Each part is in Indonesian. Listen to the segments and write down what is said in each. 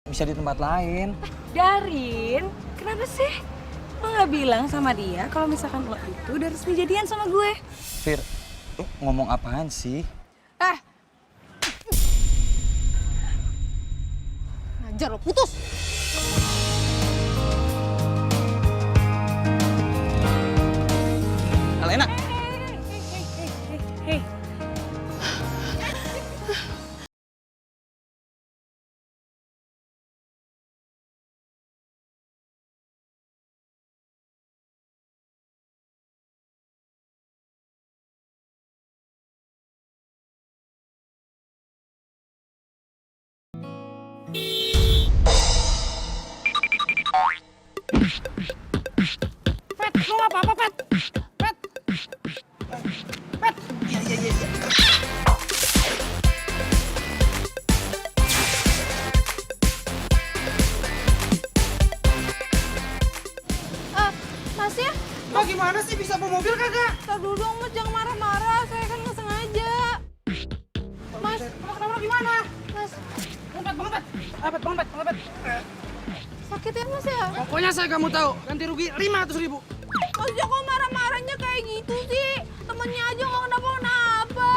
bisa di tempat lain. Darin, kenapa sih? Lo gak bilang sama dia kalau misalkan lo itu udah resmi jadian sama gue? Fir, lu ngomong apaan sih? Ngajar lo, putus! Alena. Hei. Pet, lo gak apa-apa, Pet? Pet! Pet! Masnya? Lo gimana sih bisa bawa mobil kagak? Tar dulu dong, Mas. Jangan marah-marah. Saya kan nggak sengaja. Mas, Kenapa gimana? Mas. Banget. Sakit ya, Mas ya? Pokoknya saya kamu tahu, ganti rugi 500.000. Mas, kok marah-marahnya kayak gitu sih? Temennya aja nggak kenapa-kenapa.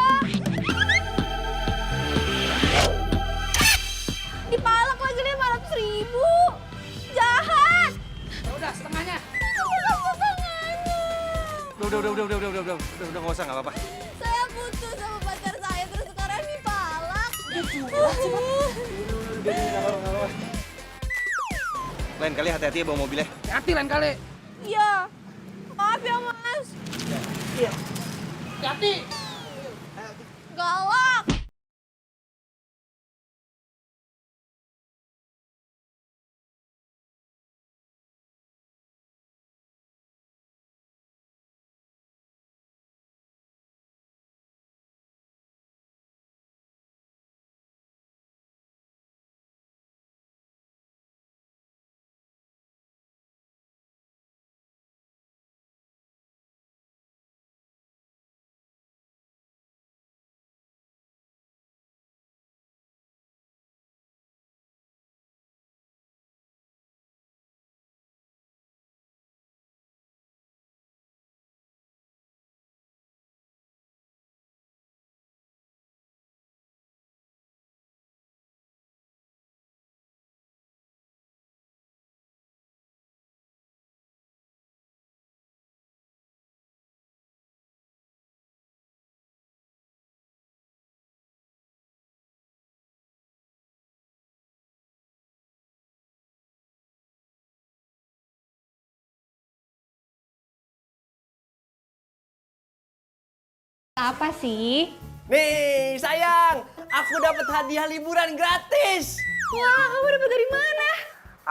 Dipalak lagi 500.000. Jahat. Ya udah setengahnya. Udah nggak usah, nggak apa-apa. Saya putus sama pacar saya, terus sekarang dipalak. Lain kali hati-hati ya bawa mobilnya. Hati lain kali. Iya. Maaf ya, Mas. Iya. Hati. Galak. Apa sih? Nih, sayang, aku dapat hadiah liburan gratis. Wah, kamu dapat dari mana?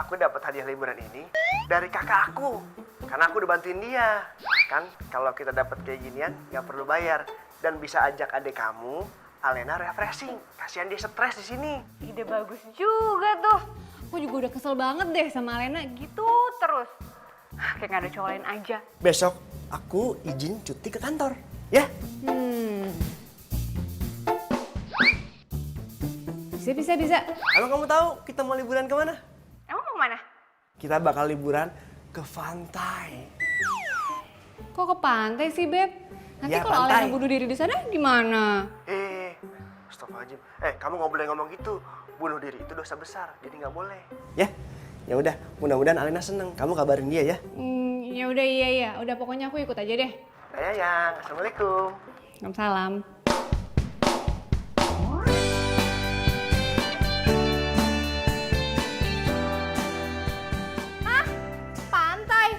Aku dapat hadiah liburan ini dari kakak aku. Karena aku udah bantuin dia. Kan kalau kita dapat kayak ginian nggak perlu bayar dan bisa ajak adik kamu, Alena refreshing. Kasihan dia stres di sini. Ide bagus juga tuh. Aku juga udah kesel banget deh sama Alena gitu terus. Kayak gak ada cowok lain aja. Besok aku izin cuti ke kantor, ya? Bisa. Emang kamu tahu kita mau liburan kemana? Emang mau kemana? Kita bakal liburan ke pantai. Kok ke pantai sih, Beb? Nanti Ya, kalau pantai. Alena bunuh diri di sana gimana? Astagfirullahaladzim. Kamu nggak boleh ngomong gitu. Bunuh diri itu dosa besar, jadi nggak boleh. Ya udah. Mudah-mudahan Alena seneng. Kamu kabarin dia ya. Ya udah iya. Udah pokoknya aku ikut aja deh. Sayang, assalamualaikum. Salam. Pantai.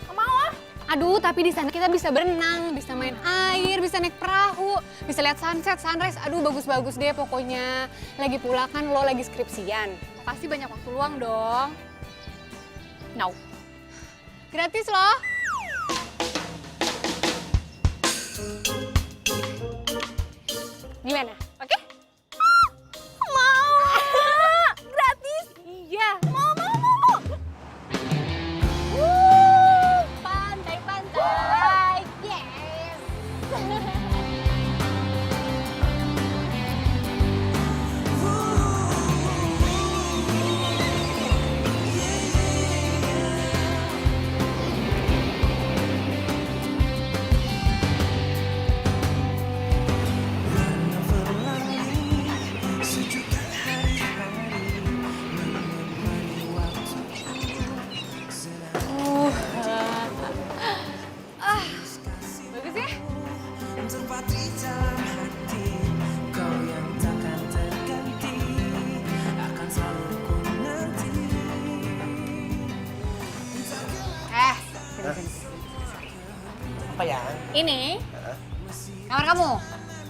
Nggak mau ah. Aduh, tapi di sana kita bisa berenang, bisa main air, bisa naik perahu, bisa lihat sunset, sunrise. Aduh, bagus-bagus deh pokoknya. Lagi pula kan lo lagi skripsian. Pasti banyak waktu luang dong. No. Gratis loh. Gimana? Oke? Mau! Gratis? Iya. Mau. Pantai. Yes! Apa ya? Ini kamar kamu.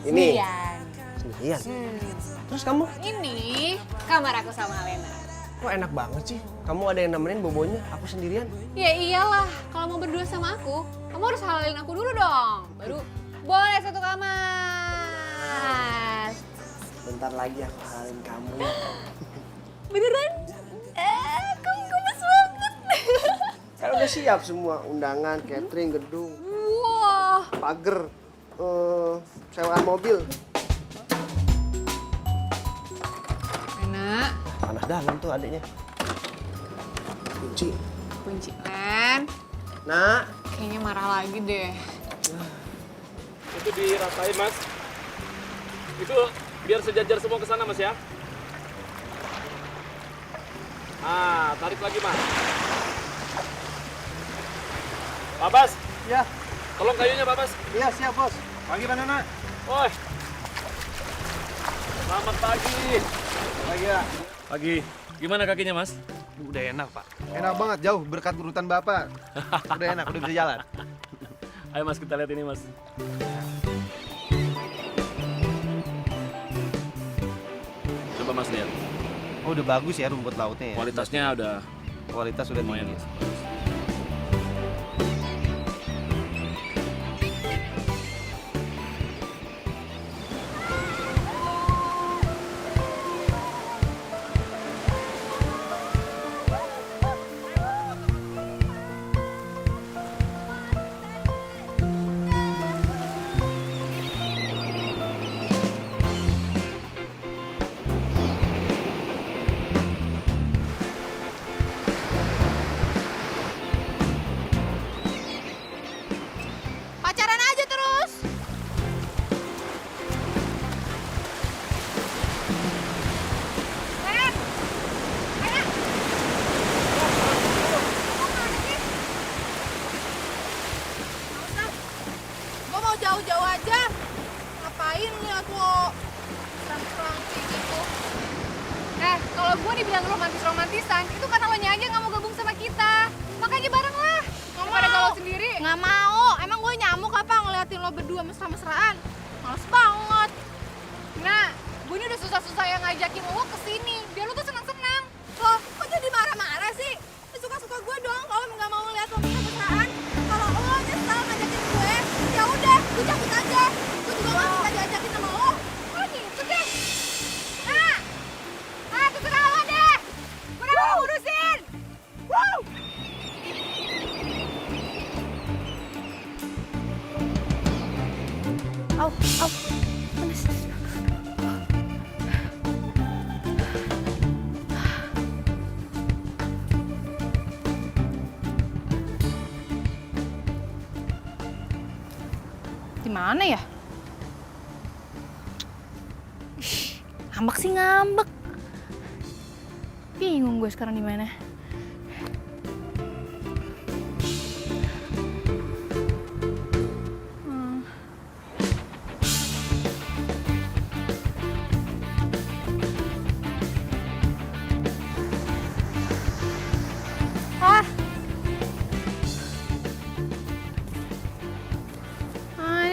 Ini. Sendirian. Sendirian. Terus kamu? Ini kamar aku sama Alena. Kok enak banget sih? Kamu ada yang nemenin bobonya, aku sendirian. Ya iyalah, kalau mau berdua sama aku, kamu harus halalin aku dulu dong. Baru boleh satu kamar. Bentar lagi aku halalin kamu. Beneran? Kamu gemes banget. Kan udah siap semua, undangan, catering, gedung, Wah. pagar, sewaan mobil. Enak. Panas dalam tuh adiknya. Kunci. Kunci Len. Nak. Kayaknya marah lagi deh. Itu diratain, Mas. Itu biar sejajar semua ke sana, Mas ya. Ah, tarik lagi, Mas. Pak Bas. Ya. Tolong kayunya, Pak Bas. Iya siap bos. Pagi mana, Nak? Oi. Selamat pagi. Pagi ya. Pagi. Gimana kakinya, Mas? Udah enak, Pak. Enak banget, jauh berkat urutan Bapak. Udah enak, udah bisa jalan. Ayo, Mas, kita lihat ini, Mas. Coba Mas lihat. Oh, udah bagus ya rumput lautnya ya. Kualitasnya udah Kualitas udah lumayan. tinggi. Pacaran aja terus. Len. Ayo. Gue mau jauh-jauh aja. Ngapain lihat lo serang-serang kayak gitu? Kalau gue dibilang romantis-romantisan, itu karena lo aja nggak mau gabung sama kita. Makanya bareng lah. Nggak Daripada mau. galau sendiri. Nggak mau. Emang gue nyamuk apa ngeliatin lo berdua mesra-mesraan? Males banget. Nah, gue ini udah susah-susah yang ngajakin lo kesini. Biar lo tuh senang-senang. Loh, kok jadi marah-marah sih? Ya suka-suka gue dong kalau nggak mau ngeliat lo mesra-mesraan. Kalau lo nyesel ngajakin gue, ya udah, gue cabut aja. Gue juga nggak bisa diajakin sama lo. Oh gitu deh. Terserah lo deh. Gue udah mau urusin. Au, au, panas. Di mana ya? Ngambek sih ngambek. Bingung gue sekarang di mana.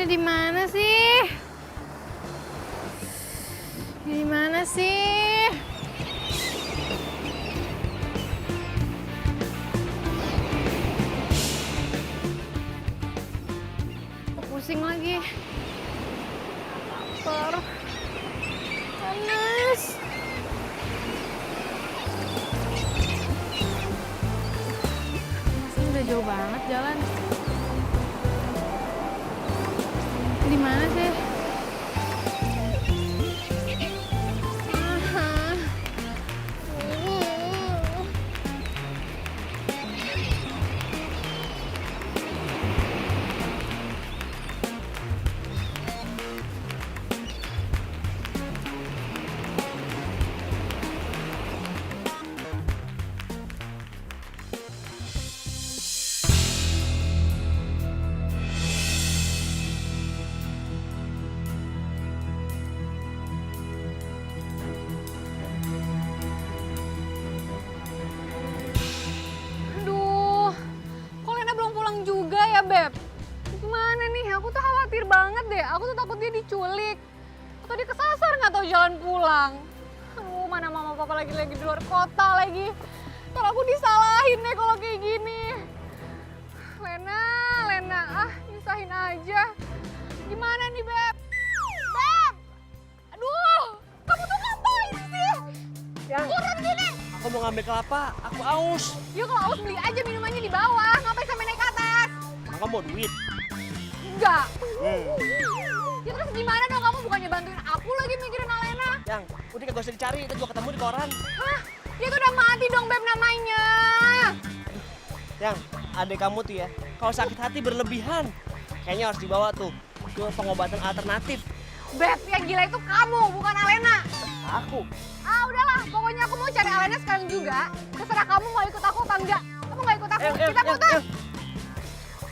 Ini di mana sih? Di mana sih? Pusing lagi. Parah. Panas. Masih udah jauh banget jalan. Di mana sih? deh, aku tuh takut dia diculik. Atau dia kesasar nggak tahu jalan pulang. Aduh, mana mama papa lagi di luar kota lagi. Ntar aku disalahin deh kalau kayak gini. Lena, nyusahin aja. Gimana nih, Beb? Beb! Aduh, kamu tuh ngapain sih? Turun gini. Aku mau ngambil kelapa, aku aus. Yuk kalau haus beli aja minumannya di bawah, ngapain sampai naik ke atas? Maka mau duit. Enggak. Ya terus gimana dong, kamu bukannya bantuin aku lagi mikirin Alena? Yang, udah gak usah dicari, itu juga ketemu di koran. Hah? Dia tuh udah mati dong, Beb, namanya. Yang, adek kamu tuh ya, kalau sakit hati berlebihan. Kayaknya harus dibawa tuh ke pengobatan alternatif. Beb, yang gila itu kamu, bukan Alena. Aku. Ah, udahlah, pokoknya aku mau cari Alena sekarang juga. Terserah kamu mau ikut aku apa enggak. Kamu nggak ikut aku, kita putus.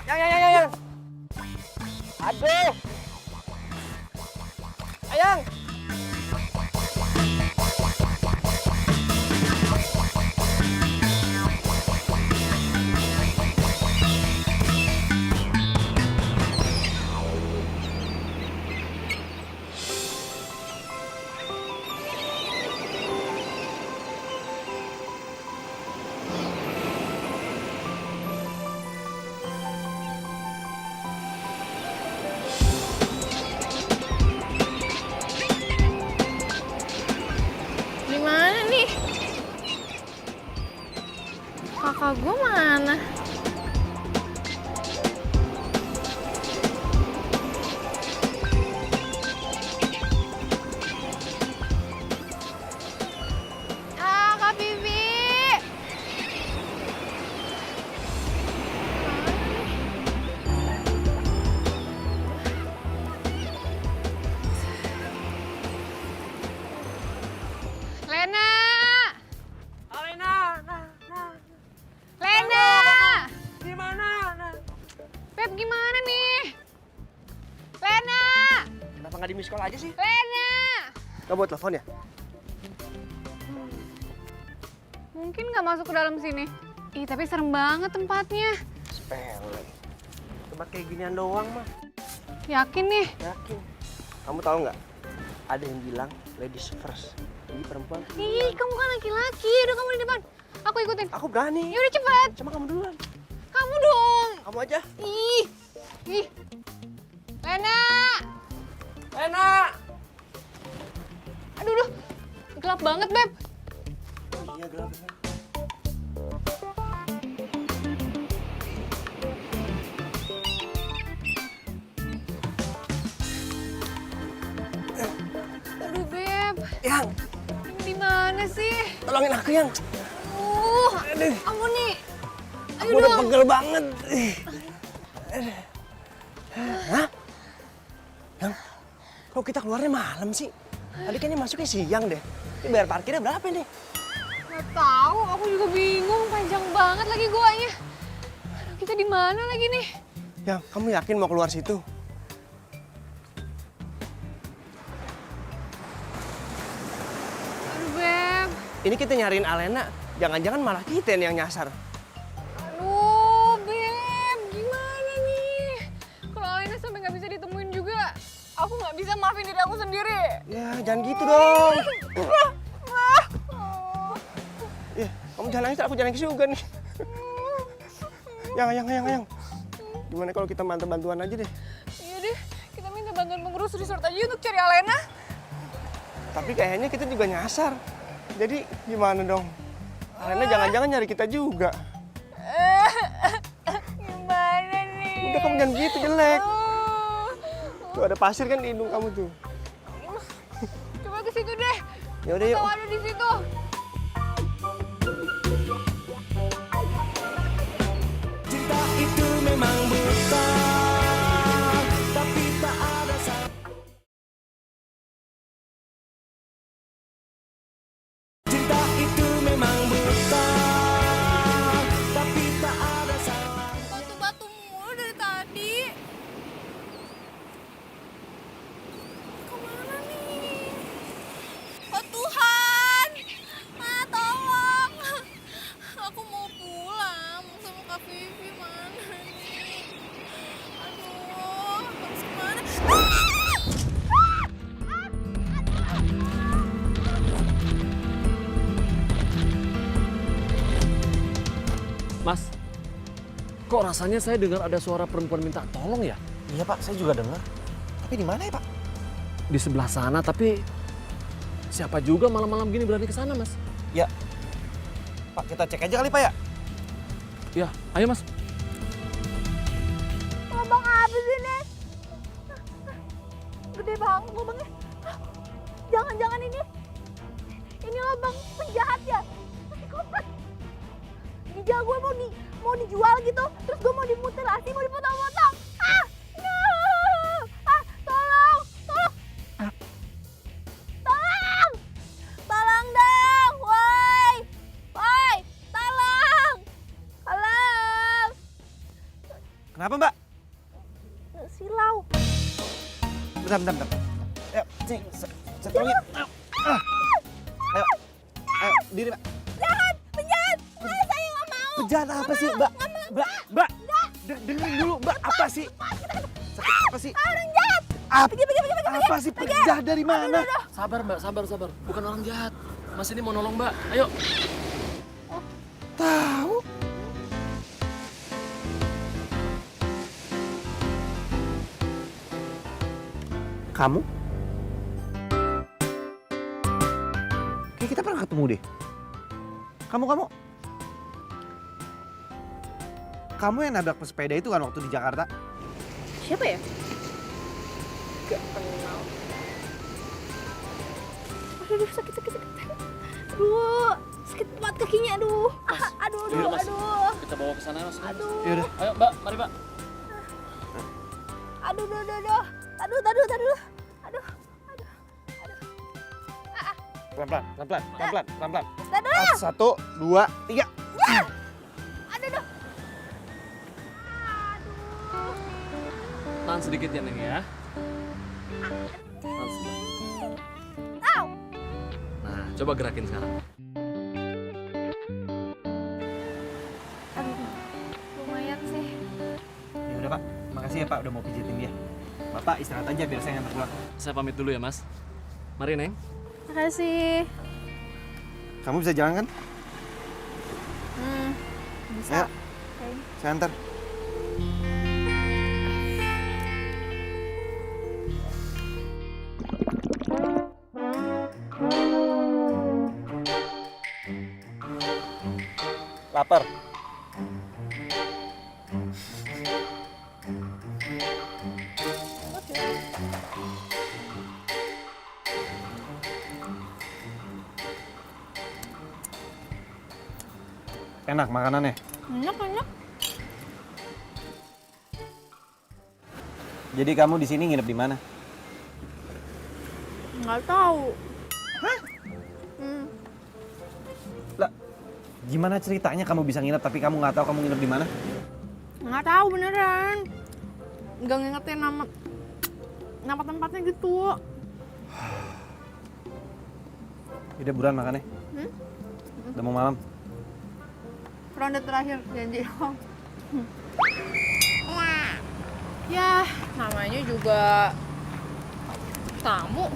Yang. Aduh. Ayang. Gimana nih? Kakak gue mana? Kak Bibi. Lena! Alena. Lena! Gimana? Beb, gimana nih? Lena! Kenapa nggak di miss call aja sih? Lena! Nggak buat telepon ya? Mungkin nggak masuk ke dalam sini. Ih, tapi serem banget tempatnya. Sepele. Tempat kayak ginian doang mah. Yakin nih? Yakin. Kamu tahu nggak? Ada yang bilang ladies first. Jadi perempuan. Ih, kamu kan laki-laki. Udah kamu di depan. Aku ikutin. Aku berani. Ya udah cepet. Cuma kamu duluan. Kamu dong. Kamu aja. Ih. Lena. Aduh. Gelap banget, Beb. Oh iya gelap. Aduh, Beb. Yang, Di mana sih? tolongin aku yang. Kamu nih. Aku udah pegel banget. Hah? Yang, kok kita keluarnya malam sih? Tadi kayaknya masuknya siang deh. Ini bayar parkirnya berapa nih? Nggak tahu, aku juga bingung. Panjang banget lagi guanya. Aduh, kita di mana lagi nih? Yang, kamu yakin mau keluar situ? Aduh, Beb. Ini kita nyariin Alena, jangan-jangan malah kita yang nyasar. Aduh, Beb. Gimana nih? Kalau Alena sampai nggak bisa ditemuin juga, aku nggak bisa maafin diri aku sendiri. Ya, jangan gitu dong. Ya, kamu jangan nangis, aku jangan nangis juga nih. Yang. Gimana kalau kita minta bantuan aja deh? Iya deh, kita minta bantuan pengurus resort aja untuk cari Alena. Tapi kayaknya kita juga nyasar. Jadi gimana dong? Alena jangan-jangan nyari kita juga. Gimana nih? Udah kamu jangan gitu, jelek. Tuh ada pasir kan di hidung kamu tuh. Coba ke situ deh. Ya udah yuk. Tahu ada di situ. Cinta itu memang buta, tapi tak ada Cinta itu memang buta, tapi tak ada salah. Batu-batu mulu dari tadi. Kemana nih? Oh Tuhan, tolong. Aku mau pulang sama Kak Vivi, mana nih? Kok rasanya saya dengar ada suara perempuan minta tolong ya? Iya Pak, saya juga dengar. Tapi di mana ya Pak? Di sebelah sana, tapi siapa juga malam-malam gini berani ke sana, Mas? Ya, Pak kita cek aja kali Pak ya. Ya, ayo Mas. Lubang apa sih ini? Gede banget lubangnya. Jangan-jangan ini lubang penjahat ya? Masih komplit. Gijal gue mau dijual gitu, terus gue mau dimutilasi, mau dipotong-potong. No! Tolong! Tolong dong, woi! Tolong! Kenapa Mbak? Silau. Bentar. Ayo, sini, saya tolongin. Ayo, diri Mbak. Penjahat! Saya nggak mau. Penjahat apa sih Mbak? Mbak, dengerin dulu Mbak, apa sih? Sakit apa sih? Orang jahat. Pergi. Apa sih penjahat dari mana? Sabar Mbak, sabar. Bukan orang jahat. Mas ini mau nolong Mbak. Ayo. Tahu? Kamu? Kayak kita pernah ketemu deh. Kamu yang nabrak pesepeda itu kan waktu di Jakarta? Siapa ya? Gak kenal. Aduh, sakit. Aduh, sakit banget kakinya, aduh. Yaudah, Mas. Aduh. Kita bawa ke sana, Mas. Aduh. Yaudah. Ayo Mbak, mari Mbak. Aduh. Pelan-pelan. Dadah. 1, 2, 3. Aduh. Tahan sedikit ya, Neng ya. Tahan sedikit. Au. Nah, coba gerakin sekarang. Lumayan sih. Ya udah Pak, makasih ya Pak udah mau pijitin dia. Bapak istirahat aja biar saya ngantar pulang. Saya pamit dulu ya, Mas. Mari, Neng. Makasih. Kamu bisa jalan kan? Bisa. Ya, saya antar. Lapar. Enak makanannya. Enak. Jadi kamu di sini nginep di mana? Nggak tahu. Lah, gimana ceritanya kamu bisa nginep tapi kamu nggak tahu kamu nginep di mana? Nggak tahu beneran. Nggak ngingetin nama tempatnya gitu. Udah buruan makannya. Udah mau malam. Ronde terakhir janji. Ya, namanya juga tamu.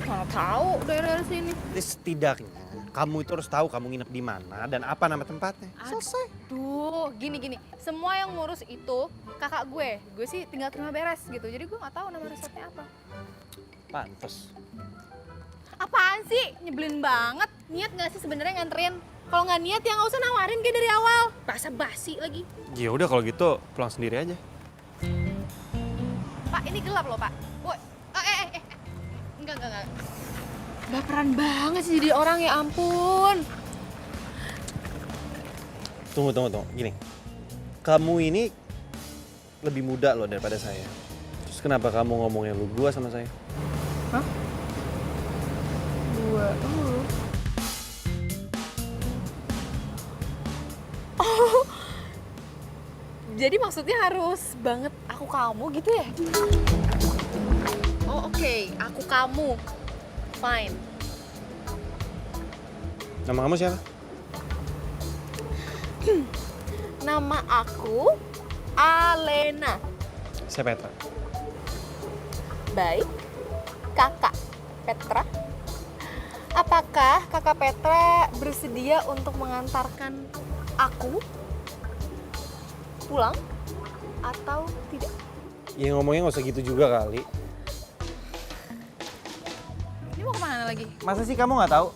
Mana tahu daerah sini. Jadi setidaknya kamu itu harus tahu kamu nginep di mana dan apa nama tempatnya. Selesai. Aduh, gini. Semua yang ngurus itu kakak gue. Gue sih tinggal terima beres gitu. Jadi gue nggak tahu nama resepnya apa. Pantes. Apaan sih? Nyebelin banget. Niat nggak sih sebenarnya nganterin? Kalau nggak niat ya nggak usah nawarin kayak dari awal. Basa-basi lagi. Ya udah kalau gitu pulang sendiri aja. Pak, ini gelap loh, Pak. Woi, enggak. Baperan banget sih jadi orang, ya ampun. Tunggu. Gini. Kamu ini lebih muda loh daripada saya. Terus kenapa kamu ngomongnya lu gua sama saya? Hah? Gua, Oh, jadi maksudnya harus banget aku kamu gitu ya? Oh oke, aku kamu. Fine. Nama kamu siapa? Nama aku Alena. Saya Petra. Baik, kakak Petra. Apakah kakak Petra bersedia untuk mengantarkan aku pulang atau tidak? Ya ngomongnya nggak usah gitu juga kali. Ini mau kemana lagi? Masa sih kamu nggak tahu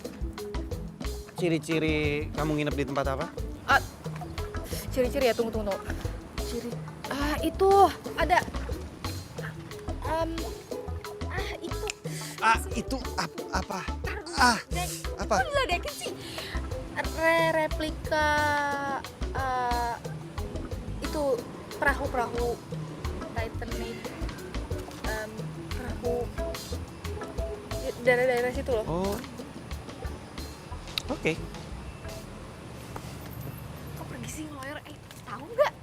ciri-ciri kamu nginep di tempat apa? Ciri-ciri ya, tunggu. Ciri, itu ada, itu. Itu apa? Apa? Kok diledekin sih? Replika, itu perahu Titanic, perahu daerah-daerah situ loh. Oh, oke. Kok pergi sih ngeloyor? Tahu nggak?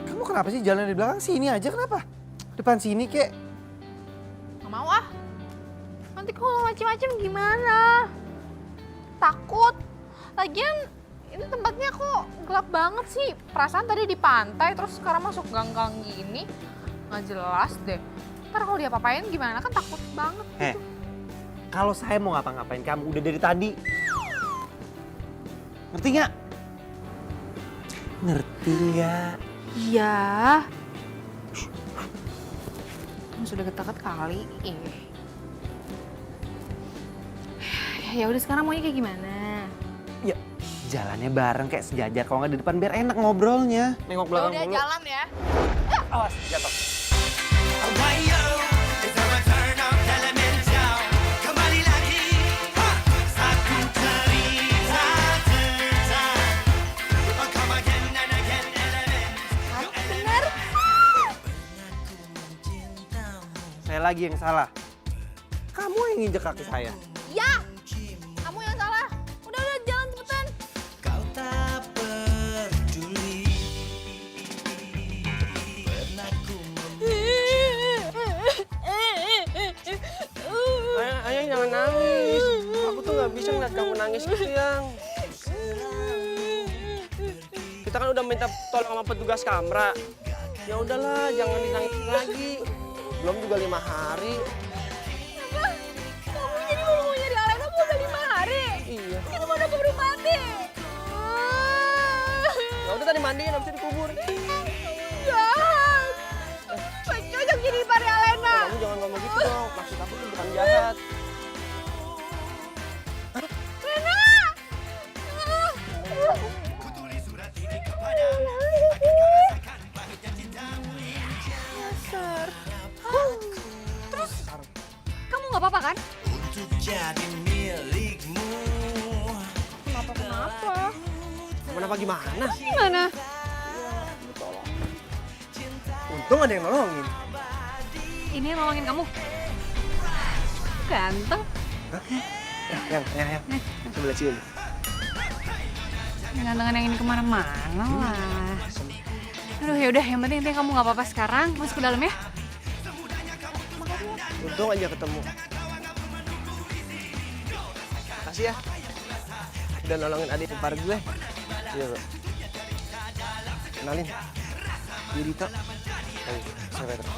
Kamu kenapa sih jalan di belakang sini aja kenapa? Depan sini kek. Nggak mau ah. Nanti kalau macem-macem gimana? Takut. Lagian ini tempatnya kok gelap banget sih. Perasaan tadi di pantai terus sekarang masuk gang-gang gini. Nggak jelas deh. Ntar kalau dia apa-apain gimana, kan takut banget gitu. Kalau saya mau ngapa-ngapain kamu udah dari tadi. Ngerti nggak? Ngerti nggak? Iya. Kamu sudah ketakat kali. Ya udah, sekarang maunya kayak gimana? Ya, jalannya bareng kayak sejajar. Kalau nggak di depan biar enak ngobrolnya. Nengok belakang Udah dulu. jalan ya. Awas, jatuh. Saya lagi yang salah. Kamu yang nginjek kaki saya. Ya, kamu yang salah. Udah jalan cepetan. Kau tak peduli. Pernah ku Ayang jangan nangis. Aku tuh nggak bisa ngeliat kamu nangis gitu, Yang. Kita kan udah minta tolong sama petugas kamera. Ya udahlah, jangan dinangis lagi. Belum juga 5 hari. Kamu jadi mau nyari Alena mau udah 5 hari? Iya. Kita mau udah keburu mati. Ya udah tadi mandiin, habis itu dikubur. Jahat. Cocok jadi pari Alena. Kamu jangan ngomong gitu dong. Maksud aku tuh bukan jahat. Lena. Dasar. Terus kamu nggak apa-apa kan? untuk jadi milikmu. Kenapa? Kenapa gimana? Gimana? Untung ada yang nolongin. Ini yang nolongin kamu. Ganteng. Yang. Sebelah sini. Gantengan yang ini kemana-mana lah. Aduh yaudah, yang penting kamu nggak apa-apa sekarang. Masuk ke dalam ya. Untung aja ketemu. Makasih ya. Udah nolongin adik ipar gue. Iya, Bro. Kenalin. Dia Dito. Ayo, saya Petra.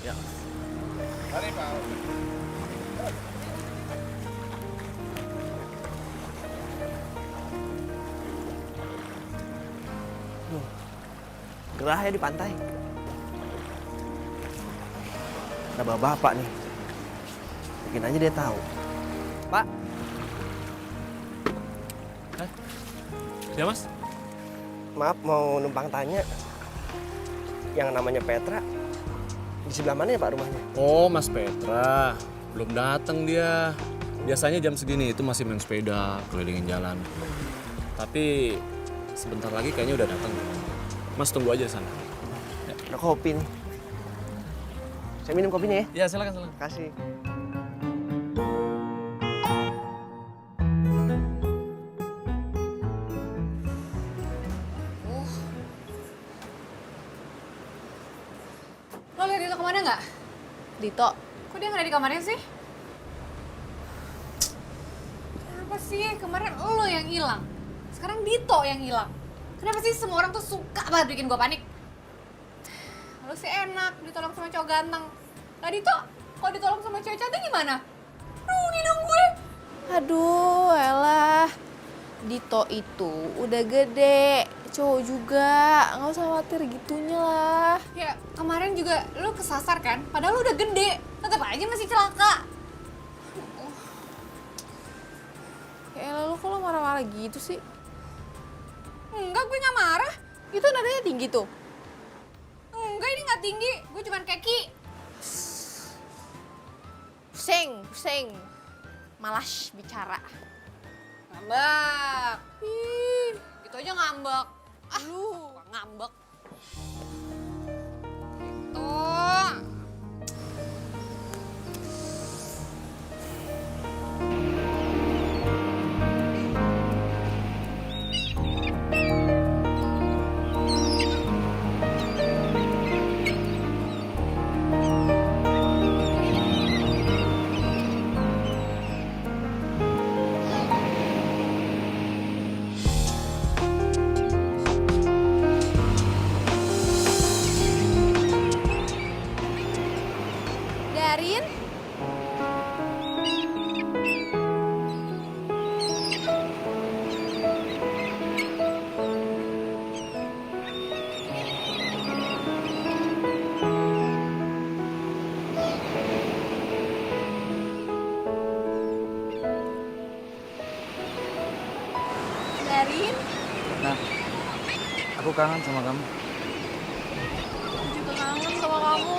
Ya. Gerah ya di pantai. Ada bapak nih. Mungkin aja dia tahu. Pak. Ya mas? Maaf mau numpang tanya. Yang namanya Petra di sebelah mana ya Pak rumahnya? Oh Mas Petra, belum datang dia. Biasanya jam segini itu masih main sepeda, kelilingin jalan. Tapi sebentar lagi kayaknya udah datang. Mas tunggu aja sana. Ada kopi nih. Saya minum kopinya ya. Ya silakan. Kasih. Lo lihat Dito kemana nggak? Dito, Kok dia nggak ada di kamarnya sih? Kenapa sih? Kemarin lo yang hilang. sekarang Dito yang hilang. Kenapa sih semua orang tuh suka banget bikin gue panik? Lu sih enak ditolong sama cowok ganteng. Lah Dito, kalau ditolong sama cewek cantik gimana? Rugi dong gue. Aduh, elah. Dito itu udah gede, cowok juga, nggak usah khawatir gitunya lah. Ya kemarin juga lu kesasar kan, padahal lu udah gede, tetap aja masih celaka. Ya elah, lu kok lo marah-marah gitu sih? Enggak, gue nggak marah. Itu nadanya tinggi tuh. Enggak, ini nggak tinggi, gue cuman keki. Pusing. Malas bicara. Ngambek. Ih, gitu aja ngambek. Lu ngambek. Gitu. Darin? Darin? Nah, aku kangen sama kamu. Aku juga kangen sama kamu.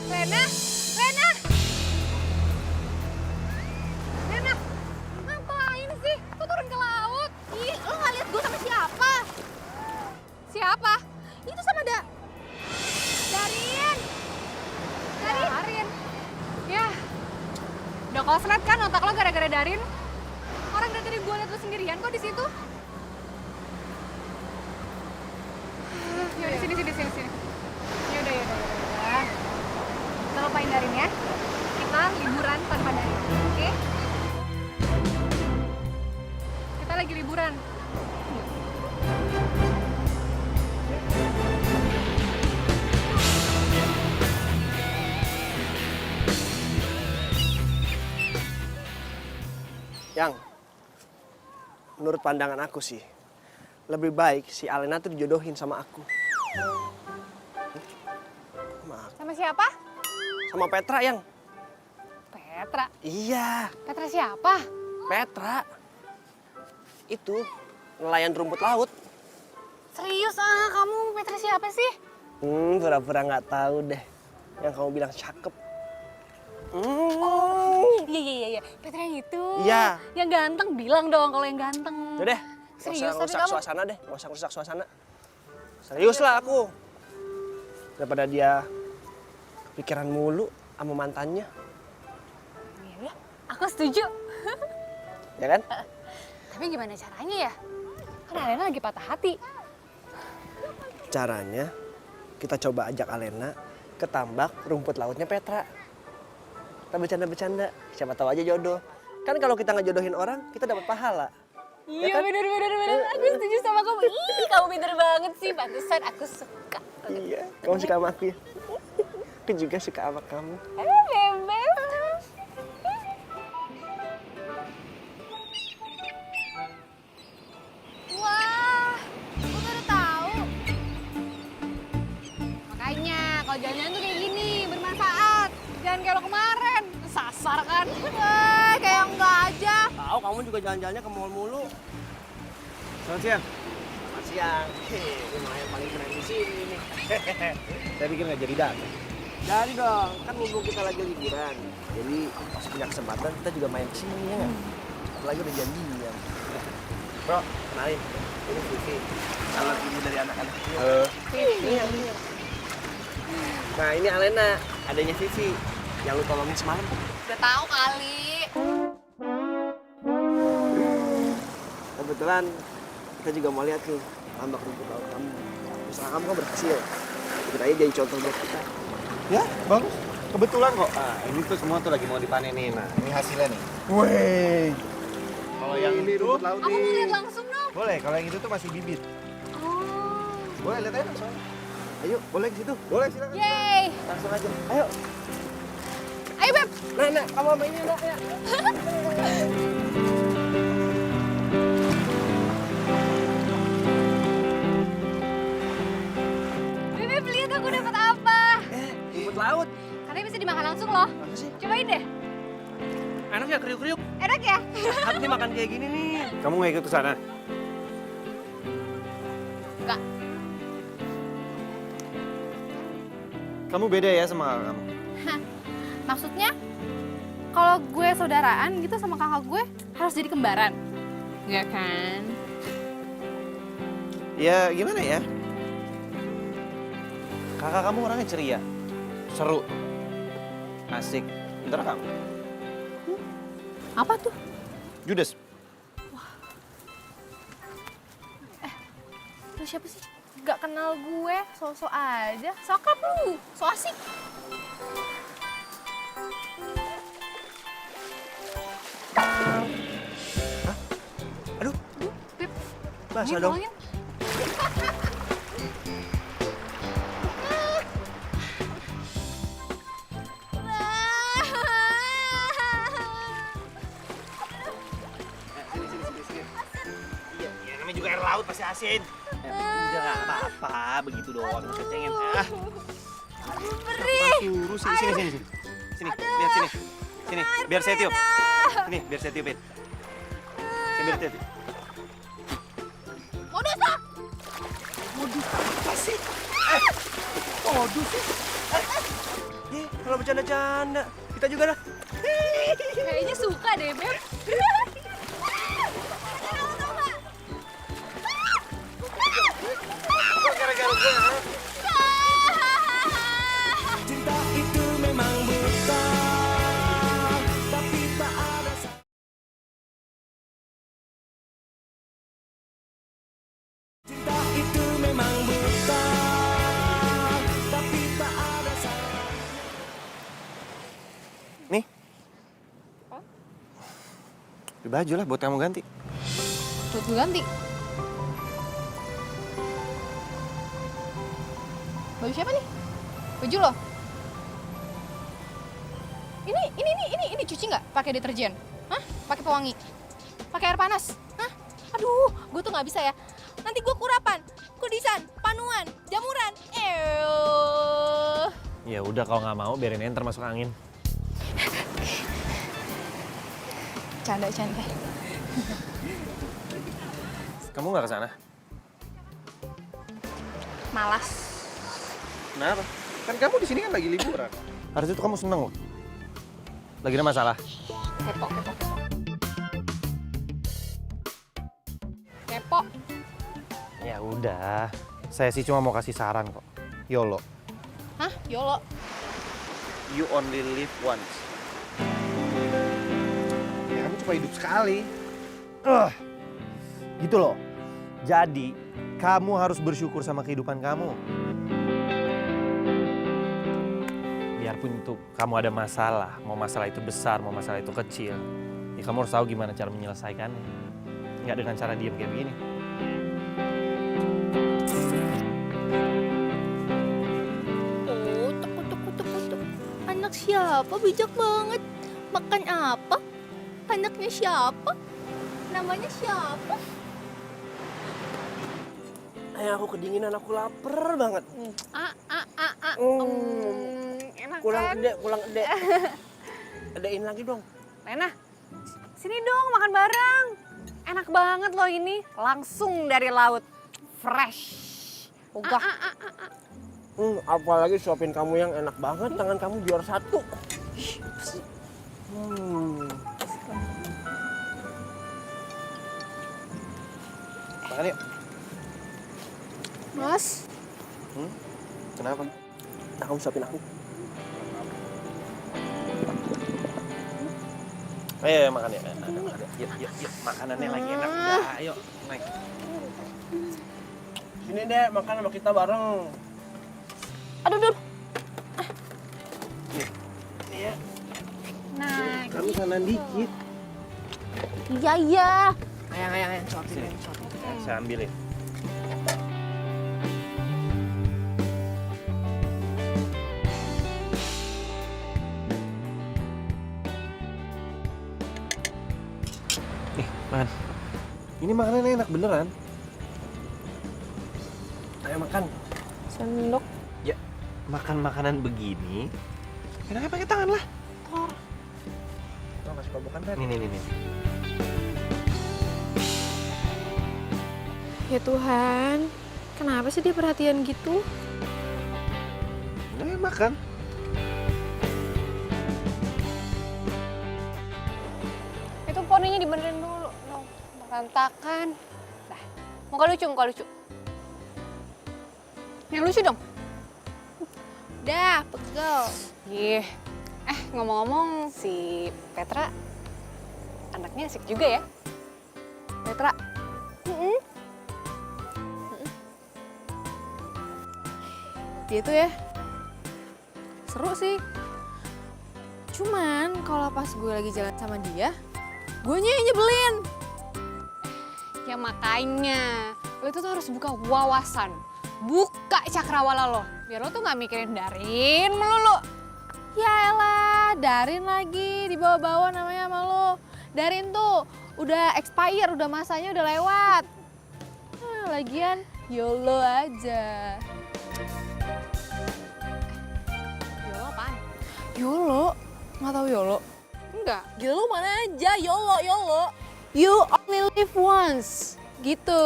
Rena, Rena, Rena, ngapain sih? Kok turun ke laut? Ih, lo nggak lihat gue sama siapa? Siapa? Itu sama Darin. Darin. Ya, udah koslet kan otak lo gara-gara Darin? Orang dari tadi gue liat lo sendirian kok di situ. Yaudah, sini. Yaudah. Kita lupain Darin ya. Kita liburan tanpa Darin, oke? Kita lagi liburan. Yang, menurut pandangan aku sih, lebih baik si Alena tuh dijodohin sama aku. Sama siapa? Sama Petra, Yang. Petra. Iya, Petra siapa? Petra. Itu, nelayan rumput laut. Serius kamu Petra siapa sih? Pura-pura nggak tahu deh. Yang kamu bilang cakep. Iya. Petra yang itu. Iya. Yang ganteng bilang dong kalau yang ganteng. Udah deh, Serius, nggak tapi usah kamu- suasana deh, nggak usah rusak suasana. Serius lah aku. Daripada dia pikiran mulu sama mantannya, Iya, aku setuju. ya kan? Tapi gimana caranya ya? Kan Alena lagi patah hati. Caranya, kita coba ajak Alena ke tambak rumput lautnya Petra. Kita bercanda-bercanda, siapa tahu aja jodoh. Kan kalau kita ngejodohin orang, kita dapat pahala. Iya kan? bener. Aku setuju sama kamu. Ih, kamu pinter banget sih. Pantesan aku suka. Iya, kamu suka sama aku ya? Aku juga suka sama kamu. Bebek. Wah, gue baru tahu. Makanya kalau jalan-jalan tuh kayak gini, bermanfaat. Jangan kayak lo kemarin, sasar kan. Kayak enggak aja. Tahu kamu juga jalan-jalannya ke mall mulu. Selamat siang. Selamat siang. Lumayan paling keren di sini nih. Saya pikir nggak jadi datang. Jadi dong, kan mumpung kita lagi liburan. Jadi pas punya kesempatan kita juga main ke sini ya nggak? Apalagi udah janjian. Bro, kenalin. Ini Vivi. Calon ibu dari anak-anak. Halo. Ini. Nah ini Alena, adanya Vivi. Yang lu tolongin semalam. Udah tahu kali. Kebetulan kita juga mau lihat nih tambak rumput laut kamu. usaha kamu kan berhasil. Kita aja jadi contoh buat kita. Ya, bagus. Kebetulan kok. Ah, ini tuh semua tuh lagi mau dipanenin. Nah, ini hasilnya nih. Wih. Kalau yang ini rumput laut Aku mau nih. lihat langsung dong. boleh, kalau yang itu tuh masih bibit. Oh. Boleh lihat aja langsung. Ayo, boleh ke situ. Boleh silakan. Yeay. Langsung aja. Ayo. Ayo, Beb. Nah, kamu sama ini, Nak, ya. Beb, lihat aku dapat apa. Rumput laut. Katanya bisa dimakan langsung loh. Apa sih? Cobain deh. Enak ya kriuk-kriuk. Enak ya? Sehat nih makan kayak gini nih. Kamu nggak ikut ke sana? Enggak. Kamu beda ya sama kakak kamu. Maksudnya, kalau gue saudaraan gitu sama kakak gue harus jadi kembaran. Enggak kan? Ya gimana ya? Kakak kamu orangnya ceria, seru, asik. Bentar kamu. Apa tuh? Judes. Lu siapa sih? Gak kenal gue, so-so aja. Sokap lu, so asik. Aduh, Beb. basah Ini dong. tolongin. Iya, namanya juga air laut pasti asin. Udah nggak apa-apa, begitu doang. Kecengin. Suruh sini. Sini, lihat sini. Sini, biar saya tiup. Sini, biar saya tiupin. Saya biar tiup. Modus ah! Apa sih? Modus sih. Kalau bercanda-canda, kita juga dah. Kayaknya suka deh, Beb. Gara-gara gue. Cinta itu memang buta, tapi tak ada. Cinta itu memang buta, tapi tak ada. Nih. Di baju lah buat kamu ganti. Buat gue ganti. Baju siapa nih? Baju lo? Ini cuci nggak? Pakai deterjen? Hah? Pakai pewangi? Pakai air panas? Hah? Aduh, gue tuh gak bisa ya. Nanti gue kurapan, kudisan, panuan, jamuran. Ya udah kalau nggak mau biarin enter masuk angin. Canda. Kamu nggak ke sana? Malas. Kenapa? Kan kamu di sini kan lagi liburan. Harusnya tuh kamu seneng loh. Lagi ada masalah. Kepo. Ya udah, saya sih cuma mau kasih saran kok. YOLO. Hah? YOLO? You only live once. Ya kamu cuma hidup sekali. Gitu loh. Jadi, kamu harus bersyukur sama kehidupan kamu. Biarpun itu kamu ada masalah, mau masalah itu besar, mau masalah itu kecil, ya kamu harus tahu gimana cara menyelesaikannya. Nggak dengan cara diam kayak begini. Oh, tuk. Anak siapa? Bijak banget. Makan apa? Anaknya siapa? Namanya siapa? Aku kedinginan, aku lapar banget. Enak Kurang kan? gede. Adein lagi dong. Lena, sini dong makan bareng. Enak banget loh ini, langsung dari laut. Fresh. Ogah. Apalagi suapin kamu yang enak banget, tangan kamu juara 1. Makan yuk. Mas, Kenapa? Nah, kamu suapin aku. Ayo makan ya. Yuk. Makanannya lagi enak. Udah, ayo naik. Ini deh, makan sama kita bareng. Aduh, aduh. Iya. Nah, Kamu sana dikit. Iya, iya. Ayang, suapin. Saya ambil ya. Nih, makan. Ini makanannya enak beneran. Ayo makan. Sendok. Ya, makan makanan begini, enaknya pakai tangan lah. Lo nggak suka bukan kan? Nih. Ya Tuhan, kenapa sih dia perhatian gitu? Nah, makan. itu poninya dibenerin dulu. No, berantakan. Dah, muka lucu. Yang lucu dong. Dah, pegel. Ih, ngomong-ngomong si Petra anaknya asik juga ya. Petra. Dia tuh ya seru sih. Cuman kalau pas gue lagi jalan sama dia, guenya yang nyebelin. Ya makanya, lo itu tuh harus buka wawasan. Buka cakrawala lo. Biar lo tuh gak mikirin Darin melulu. Ya elah, Darin lagi dibawa-bawa namanya sama lo. Darin tuh udah expire, udah masanya udah lewat. Lagian YOLO aja. YOLO apaan? YOLO? Nggak tahu YOLO? Enggak. Gila lu mana aja, YOLO. You only live once. Gitu.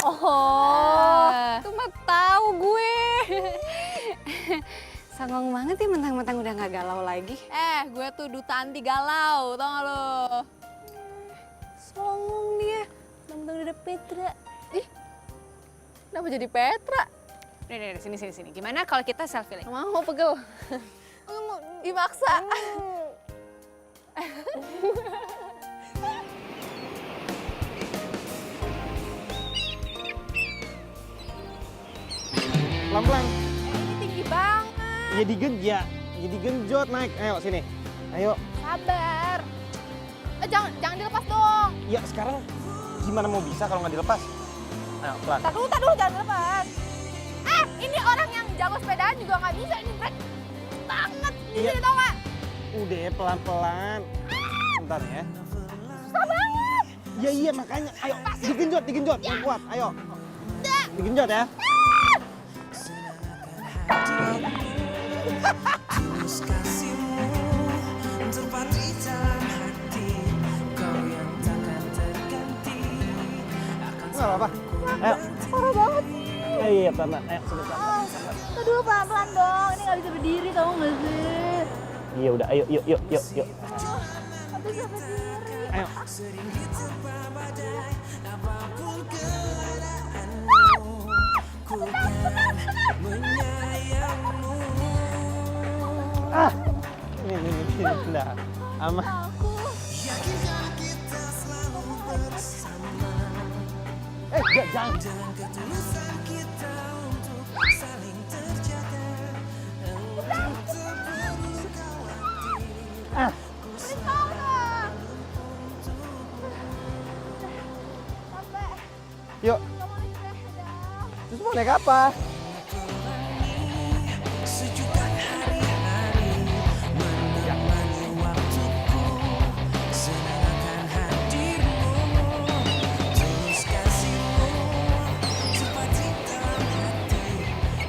Oh. Tuh mah tahu gue. Songong banget ya mentang-mentang udah gak galau lagi. Gue tuh duta anti galau, tau gak lo? Songong dia. Mentang-mentang udah ada Petra. Ih, kenapa jadi Petra? Nih, sini. Gimana kalau kita selfie lagi? Nggak mau, pegel. Dimaksa. Pelan-pelan. Ini tinggi banget. Jadi genjot naik. Ayo sini. Ayo. Sabar. Jangan dilepas dong. Ya sekarang gimana mau bisa kalau nggak dilepas? Ayo pelan. Tar dulu, jangan dilepas. Ini orang yang jago sepedaan juga nggak bisa. Ini berat banget. Iya. Ini tau nggak? Udah pelan-pelan. Bentar ya. Susah banget. Ya iya makanya. Ayo digenjot yang kuat. Ayo. Digenjot ya. Tulus kasihmu terpatri dalam hati, kau yang takkan terganti. Nggak apa-apa. Ayo. Parah banget sih. Iya pelan-pelan. Ayo sebentar. Aduh, pelan-pelan dong. Ini nggak bisa berdiri, tau nggak sih? Iya udah. Ayo yuk. Tapi bisa berdiri. Ayo. Sering diterpa badai, apapun keadaanmu, ku kan menyayangmu. Ini. Udah. Aman. Yakinkan kita selalu bersama, Jangan. dengan ketulusan kita untuk saling terjaga, untuk terus khawatir. Yuk. Terus mau naik apa? Sejuta hari-hari menemani waktuku, senang akan hadirmu, tulus kasihmu terpatri dalam hati,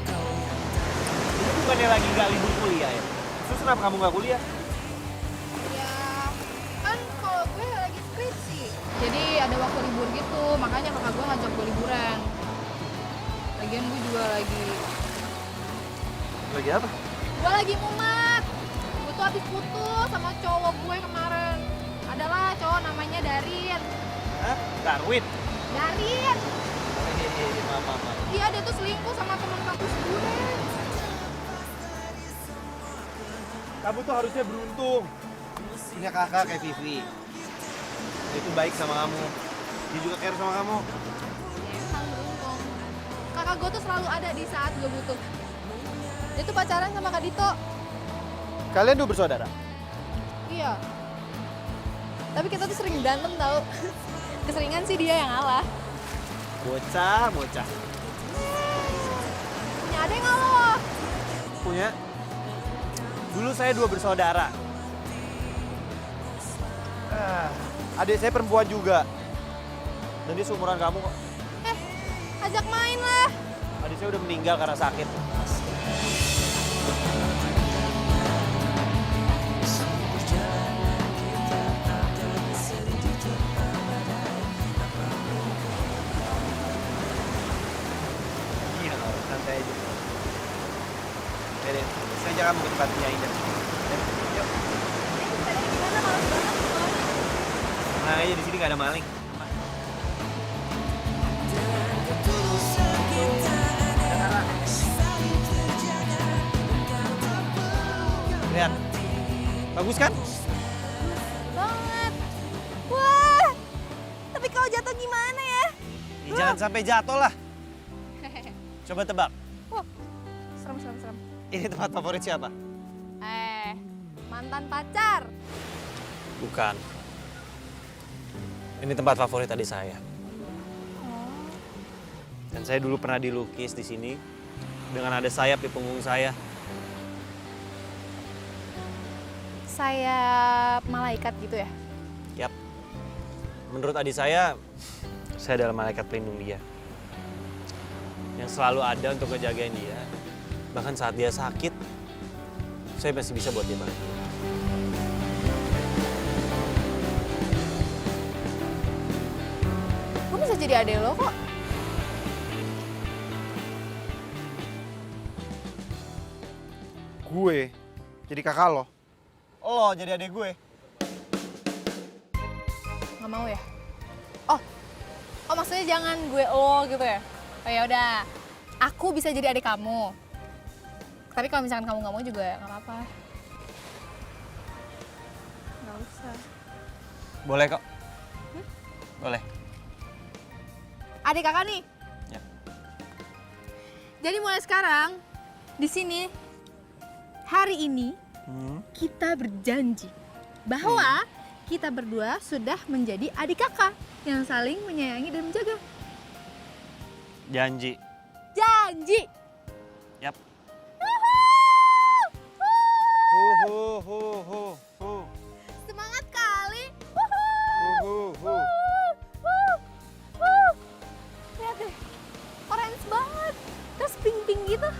kau yang Ini bukannya lagi nggak libur kuliah ya? Terus kenapa kamu nggak kuliah? Ya, kan kalau gue lagi skripsi. Jadi ada waktu libur gitu, makanya kakak gue ngajak gue liburan. Lagian gue juga lagi apa? Gue lagi mumet. Gue tuh habis putus sama cowok gue kemarin. Adalah cowok namanya Darin. Hah? Darwin? Darin. Maaf. Iya, dia tuh selingkuh sama teman kampus gue. Kamu tuh harusnya beruntung. Punya kakak kayak Vivi. Dia itu baik sama kamu. Dia juga care sama kamu. Ya, emang beruntung. Kan kakak gue tuh selalu ada di saat gue butuh. Dia tuh pacaran sama Kak Dito. Kalian dua bersaudara? Iya. Tapi kita tuh sering berantem tau. Keseringan sih dia yang ngalah. Bocah. Punya adek nggak lo? Punya. Dulu saya dua bersaudara. Adik saya perempuan juga. Dan dia seumuran kamu kok. Ajak main lah. Adik saya udah meninggal karena sakit. Iya, santai aja. Dede, saya ajak kamu ke tempatnya Indah. Yuk. Nah, aja di sini nggak ada maling. Lihat, bagus kan? Banget. Wah. Tapi kalau jatuh gimana ya? Jangan sampai jatuh lah. Coba tebak, Wah. Serem. ini tempat favorit siapa? Mantan pacar. Bukan. Ini tempat favorit adik saya. Dan saya dulu pernah dilukis di sini dengan ada sayap di punggung saya. Sayap malaikat gitu ya? Yap. Menurut adik saya adalah malaikat pelindung dia. Yang selalu ada untuk ngejagain dia. Bahkan saat dia sakit, saya masih bisa buat dia balik. Gue bisa jadi adek lo kok. Gue jadi kakak lo. Lo jadi adik gue. Nggak mau ya? Oh maksudnya jangan gue lo gitu ya? Oh ya udah, aku bisa jadi adik kamu. Tapi kalau misalkan kamu nggak mau juga nggak apa-apa. Nggak usah. Boleh kok. Boleh. Adik kakak nih. Ya. Jadi mulai sekarang di sini hari ini kita berjanji bahwa kita berdua sudah menjadi adik kakak yang saling menyayangi dan menjaga. Janji. Janji. Yap. Semangat kali. Lihat deh, orange banget, terus pink-pink gitu.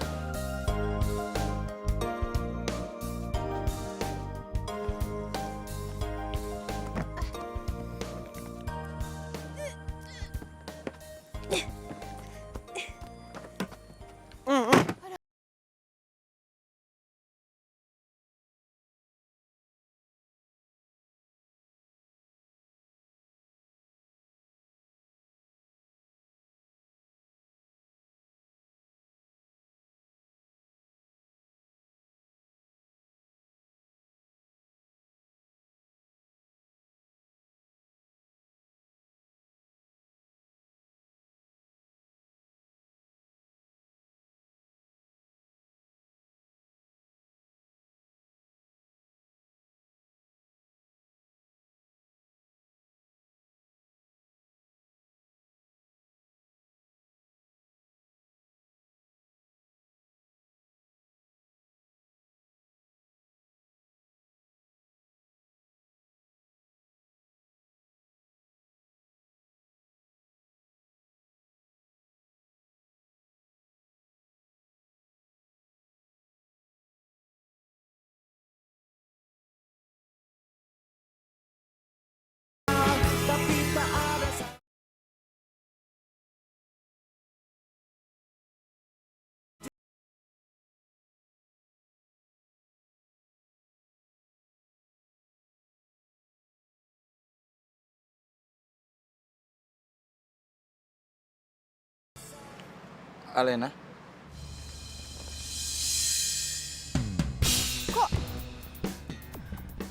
Alena?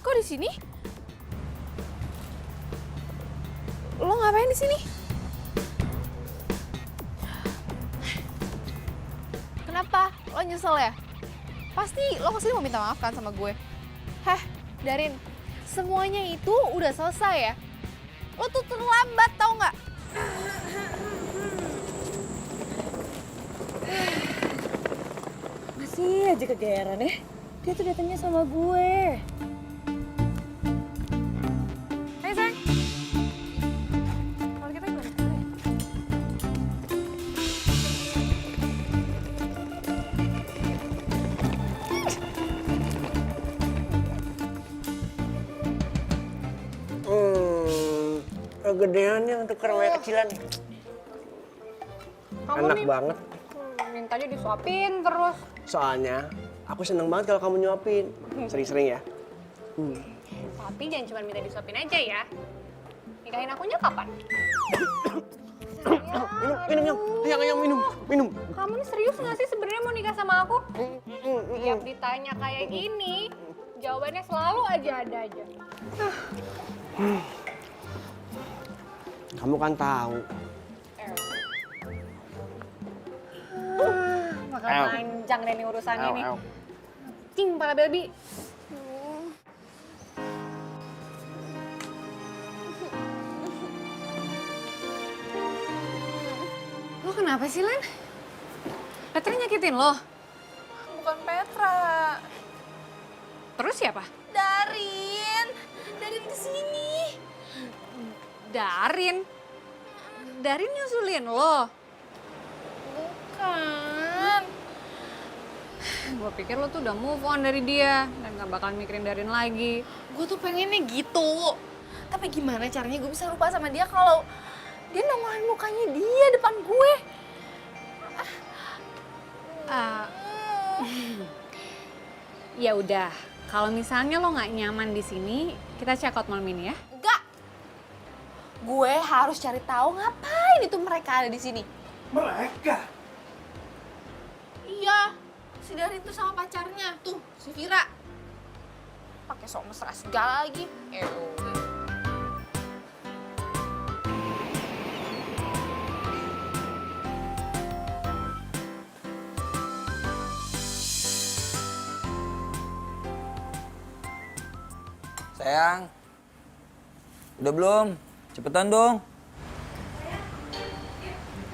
Kok di sini? Lo ngapain di sini? Kenapa? Lo nyesel ya? Pasti lo kesini mau minta maaf kan sama gue? Heh, Darin, semuanya itu udah selesai ya? Lo tuh terlambat tau nggak? Masih aja kegeeran ya. Dia tuh datangnya sama gue. Hai sayang. Kalau kita gimana? Kegedeannya untuk remaja kecilan. Enak banget. Mintanya disuapin terus. Soalnya aku seneng banget kalau kamu nyuapin. Sering-sering ya. Tapi jangan cuma minta disuapin aja ya. Nikahin akunya kapan? Minum, minum. Kamu nih serius nggak sih sebenarnya mau nikah sama aku? Tiap ditanya kayak gini, jawabannya selalu aja ada aja. Kamu kan tahu. Bakal panjang deh nih urusannya nih. Cing, pala baby. Lo kenapa sih, Len? Petra nyakitin lo? Bukan Petra. Terus siapa? Darin kesini. Darin? Darin nyusulin lo? Bukan. Gue pikir lo tuh udah move on dari dia dan gak bakal mikirin Darin lagi. Gue tuh pengennya gitu. Tapi gimana caranya gue bisa lupa sama dia kalau dia nongolin mukanya dia depan gue. Ya udah, kalau misalnya lo nggak nyaman di sini, kita check out malam ini ya. Enggak. Gue harus cari tahu ngapain itu mereka ada di sini. Mereka? Iya, si Darin tuh sama pacarnya. Tuh, si Vira. Pakai sok mesra segala lagi. Sayang, udah belum? Cepetan dong.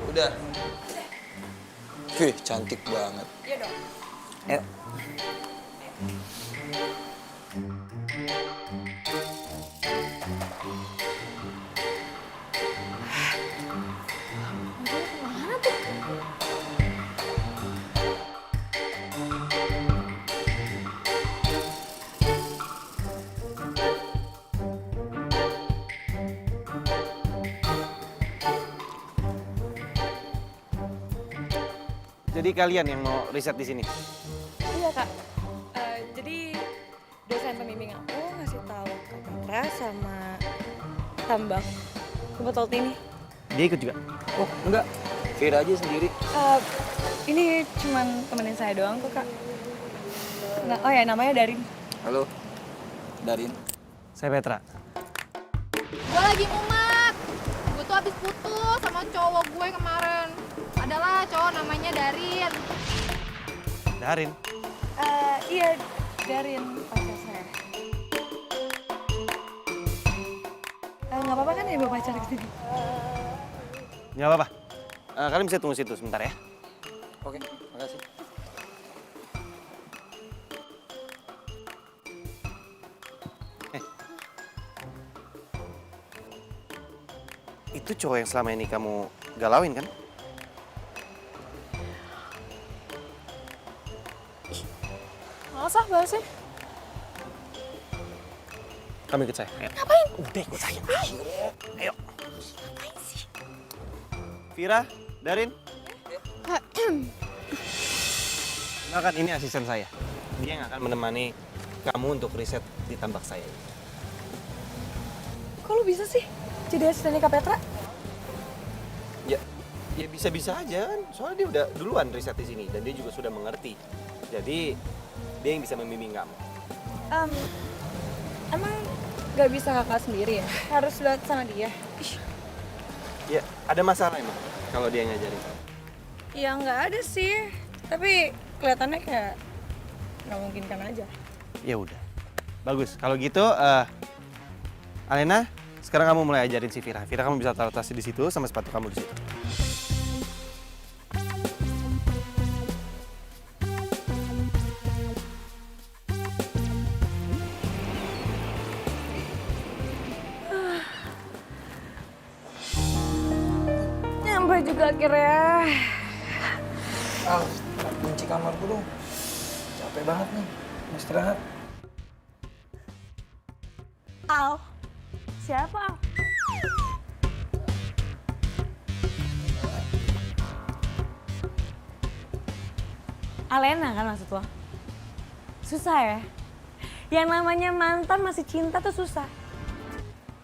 Udah. Wih, cantik banget. Iya dong. Ayo. Jadi kalian yang mau riset di sini? Iya kak. Jadi dosen pembimbing aku ngasih tahu Kak Petra sama Tambang tempat laut ini. Dia ikut juga? Oh, enggak. Vira aja sendiri. Ini cuman temenin saya doang kok kak. Nah, oh ya namanya Darin. Halo. Darin. Saya Petra. Gue lagi mumet. Gue tuh habis putus sama cowok gue kemarin. Adalah cowok namanya Darin. Darin? Iya, Darin pacar saya. Nggak apa-apa kan ya bawa pacar ke sini? Nggak apa-apa. Kalian bisa tunggu situ sebentar ya. Oke, makasih. Itu cowok yang selama ini kamu galauin kan? Males ah bahasnya. Kamu ikut saya. Ayo. Ngapain? Udah ikut saya. Ayo. Ngapain sih? Vira, Darin. Kenalkan ini asisten saya. Dia yang akan menemani kamu untuk riset di tambak saya. Kok lu bisa sih jadi asistennya Kak Petra? Ya bisa-bisa aja kan. Soalnya dia udah duluan riset di sini dan dia juga sudah mengerti. Jadi dia yang bisa membimbing kamu. Emang nggak bisa kakak sendiri ya? Harus lihat sama dia? Ya, ada masalah emang kalau dia yang ngajarin. Ya nggak ada sih. Tapi kelihatannya kayak nggak mungkin kan aja. Ya udah. Bagus. Kalau gitu, Alena, sekarang kamu mulai ajarin si Vira. Vira, kamu bisa taruh tasnya di situ sama sepatu kamu di situ. Nyampe juga akhirnya. Al, kunci kamarku dong. Capek banget nih, mau istirahat. Al. Siapa Al? Alena kan maksud lo? Susah ya? Yang namanya mantan masih cinta tuh susah.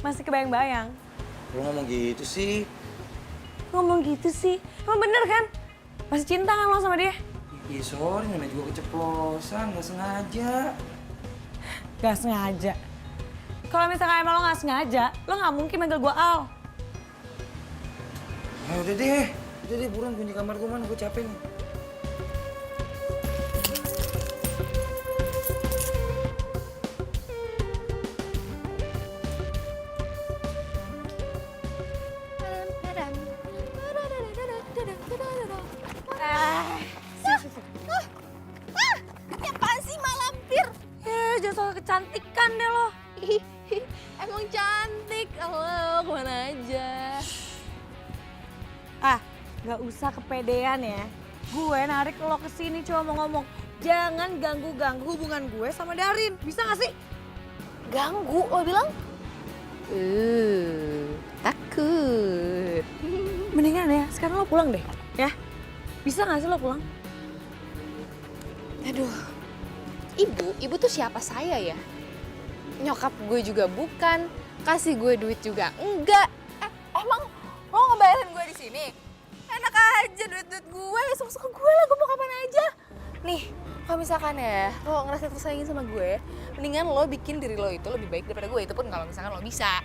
Masih kebayang-bayang. Lu ngomong gitu sih. Ngomong gitu sih? Emang bener kan? Masih cinta kan lo sama dia? Iya sorry, namanya juga keceplosan, gak sengaja. Gak sengaja. Kalau misalkan emang lo gak sengaja, lo gak mungkin manggil gue Al. Nah, udah deh buruan kunci kamar gue mana, gue capek nih. Apaan sih Mak Lampir? Jangan soal kecantikan deh lo. Emang cantik, halo kemana aja? Gak usah kepedean ya. Gue narik lo kesini cuma mau ngomong, jangan ganggu-ganggu hubungan gue sama Darin. Bisa gak sih? Ganggu, lo bilang? Takut. Mendingan ya, sekarang lo pulang deh. Ya? Bisa gak sih lo pulang? Aduh, ibu tuh siapa saya ya? Nyokap gue juga bukan, kasih gue duit juga enggak. Emang lo ngebayarin gue di sini? Enak aja duit-duit gue, suka-suka gue lah, gue mau kapan aja. Nih, kalau misalkan ya lo ngerasa tersayangin sama gue, mendingan lo bikin diri lo itu lebih baik daripada gue, itu pun kalau misalkan lo bisa.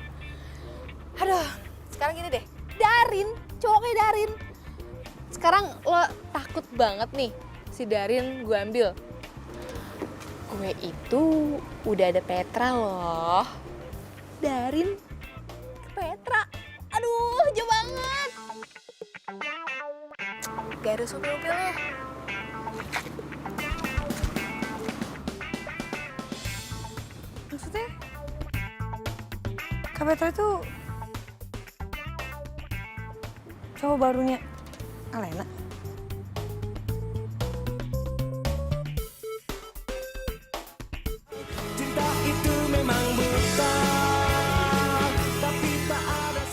Aduh, sekarang gini deh, Darin, cowoknya Darin. Sekarang lo takut banget nih si Darin gue ambil. Gue itu udah ada Petra loh. Darin ke Petra. Aduh, jauh banget. Gak ada supil-supilnya. Maksudnya? Kak Petra itu cowok barunya Alena. Cinta itu memang buta, tapi tak ada.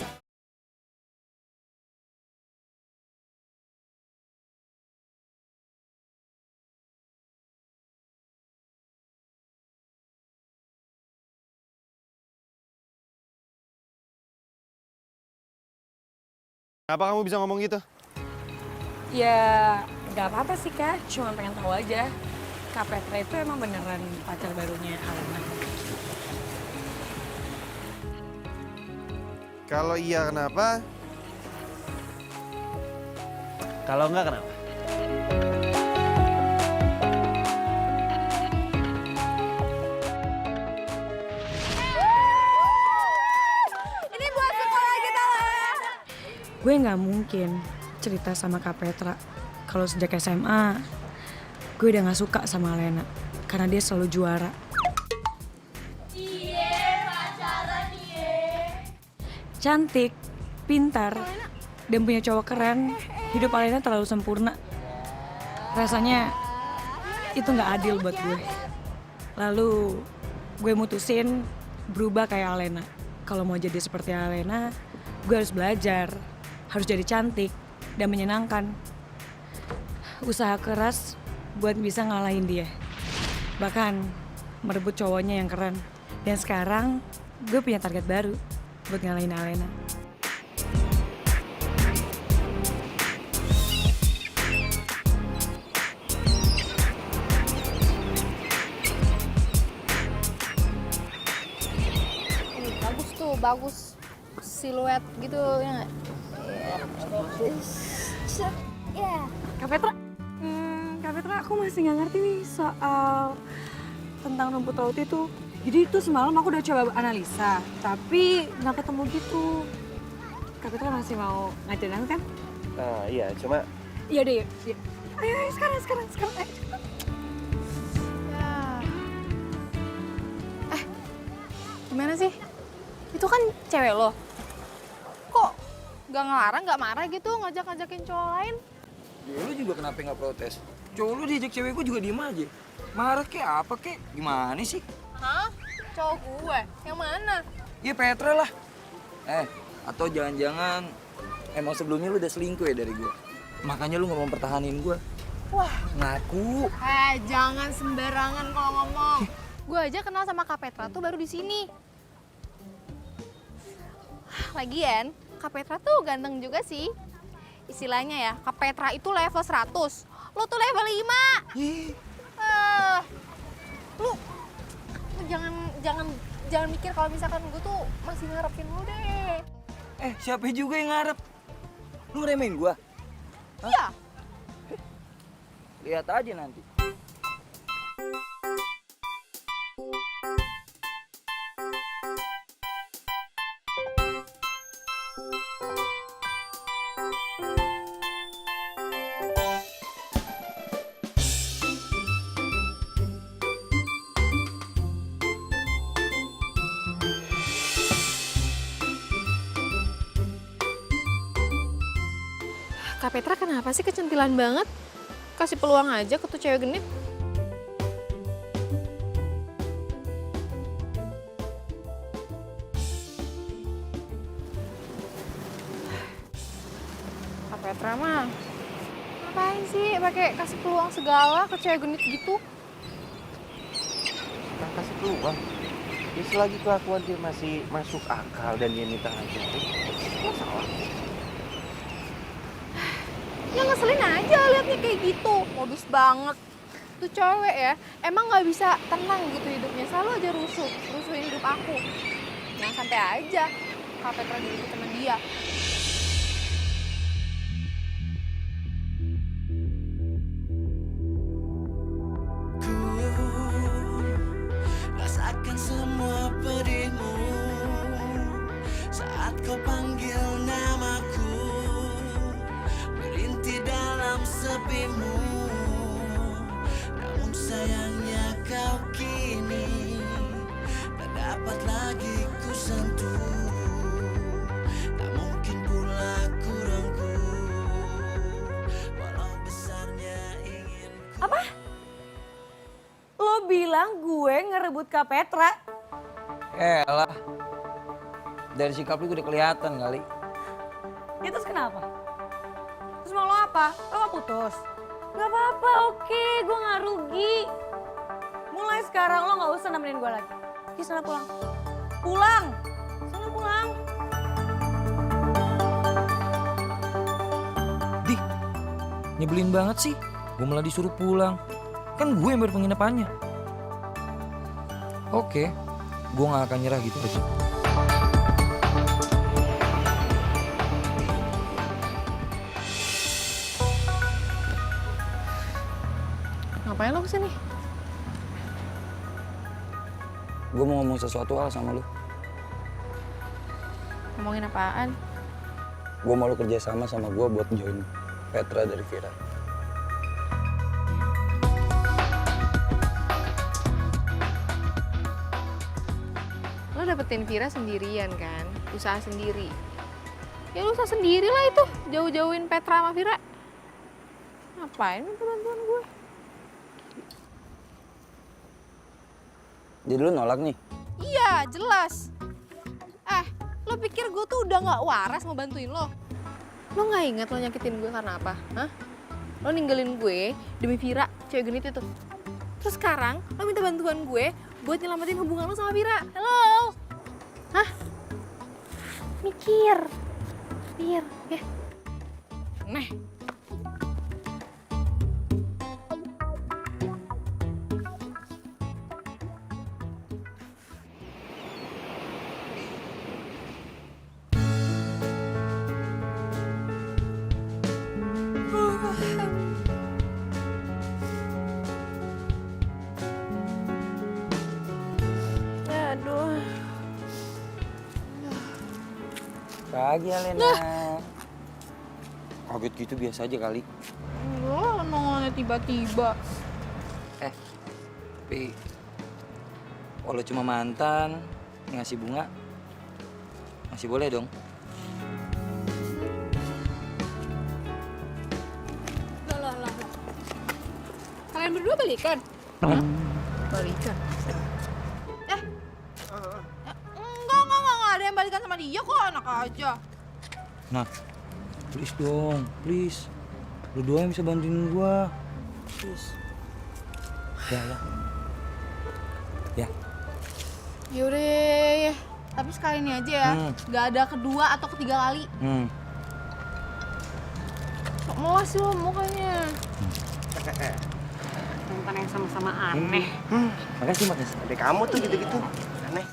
Kenapa kamu bisa ngomong gitu? Ya, gak apa-apa sih Kak. Cuma pengen tahu aja. Kak Petra itu emang beneran pacar barunya Alena. Kalau iya kenapa? Kalau enggak kenapa? Ini buat sekolah kita lah. Gue nggak mungkin cerita sama Kak Petra kalau sejak SMA gue udah nggak suka sama Alena karena dia selalu juara. Cantik, pintar, dan punya cowok keren. Hidup Alena terlalu sempurna. Rasanya itu nggak adil buat gue. Lalu gue mutusin berubah kayak Alena. Kalau mau jadi seperti Alena, gue harus belajar, harus jadi cantik dan menyenangkan. Usaha keras buat bisa ngalahin dia. Bahkan merebut cowoknya yang keren. Dan sekarang gue punya target baru buat ngalahin Alena. Bagus tuh, bagus. Siluet gitu ya nggak? Ya. Kak Petra? Kak Petra, aku masih nggak ngerti nih soal tentang rumput laut itu. Jadi itu semalam aku udah coba analisa, tapi nggak ketemu gitu. Kak Petra masih mau ngajarin aku kan? Iya, cuma Iya deh, yuk. Ayo, sekarang. Ayo. Gimana sih? Itu kan cewek lo. Kok gak ngelarang, gak marah gitu ngajak-ngajakin cowok lain? Ya lu juga kenapa nggak protes? Cowok lu diajak cewek gue juga diem aja. Marah kek apa kek? Gimana sih? Hah? Cowok gue? Yang mana? Ya Petra lah. Atau jangan-jangan emang sebelumnya lu udah selingkuh ya dari gue? Makanya lu nggak mau mempertahanin gue. Wah. Ngaku. Jangan sembarangan kalau ngomong. Gue aja kenal sama Kak Petra tuh baru di sini. Lagian, Kak Petra tuh ganteng juga sih. Istilahnya ya, Kak Petra itu level 100. Lo tuh level 5. Lu jangan mikir kalau misalkan gue tuh masih ngarepin lu deh. Siapa juga yang ngarep? Lu remehin gue? Iya. Lihat aja nanti. Kak Petra kenapa sih kecentilan banget? Kasih peluang aja ke tuh cewek genit. Kak Petra mah ngapain sih pakai kasih peluang segala ke cewek genit gitu? Nah, kasih peluang. Ya selagi kelakuan dia masih masuk akal dan dia minta ngajarin, nggak salah. Ya ngeselin aja liatnya kayak gitu, modus banget. Tuh cewek ya, emang nggak bisa tenang gitu hidupnya, selalu aja rusuhin hidup aku. Jangan sampai aja Kak Petra dulu sama dia. Rasakan semua pedihmu saat kau panggil namaku, merintih dalam sepimu. Namun sayangnya kau kini tak dapat lagi ku sentuh. Tak mungkin pula ku rengkuh, walau besarnya ingin ku. Apa? Lo bilang gue ngerebut Kak Petra? Elah. Dari sikap lu udah kelihatan kali. Ya terus kenapa? Terus mau lo apa? Lo mau putus? Gak apa-apa, oke, gue gak rugi. Mulai sekarang lo gak usah nemenin gue lagi. Oke, sana pulang. Pulang! Sana pulang. Dih, nyebelin banget sih. Gue malah disuruh pulang. Kan gue yang berpenginapannya. Oke, gue gak akan nyerah gitu aja. Ngapain lo kesini? Gue mau ngomong sesuatu hal sama lu. Ngomongin apaan? Gue mau lu kerja sama gue buat join Petra dari Vira. Lo dapetin Vira sendirian kan? Usaha sendiri. Ya lo usaha sendiri lah itu, jauh-jauhin Petra sama Vira. Ngapain minta bantuan gue? Jadi lu nolak nih? Iya, jelas. Lo pikir gue tuh udah gak waras mau bantuin lo? Lo gak inget lo nyakitin gue karena apa? Hah? Lo ninggalin gue demi Vira, cewek genit itu. Terus sekarang lo minta bantuan gue buat nyelamatin hubungan lo sama Vira. Hello? Hah? Mikir. Ya. Neh. Pagi Alena. Kaget gitu biasa aja kali. Enggak, nongolnya tiba-tiba. Tapi kalau cuma mantan ngasih bunga masih boleh dong. Lah. Kalian berdua balikan? Balikan? Enggak ada yang balikan sama dia kok, enak aja. Nah, please dong, please. Lu doang yang bisa bantuin gua. Please. Ya. Yaudah, ya. Tapi sekali ini aja ya, nggak ada kedua atau ketiga kali. Sok melas sih lo mukanya. Mantan yang sama-sama aneh. Makasih. Adek kamu tuh gitu-gitu. Aneh.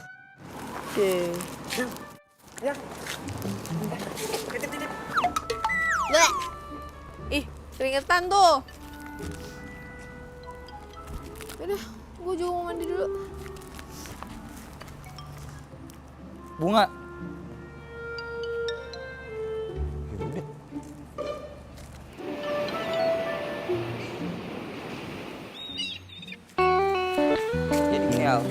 Ya. Bleh. Ih, keringetan tuh. Udah, gue juga mau mandi dulu. Bunga. Yaudah. Jadi gini Al,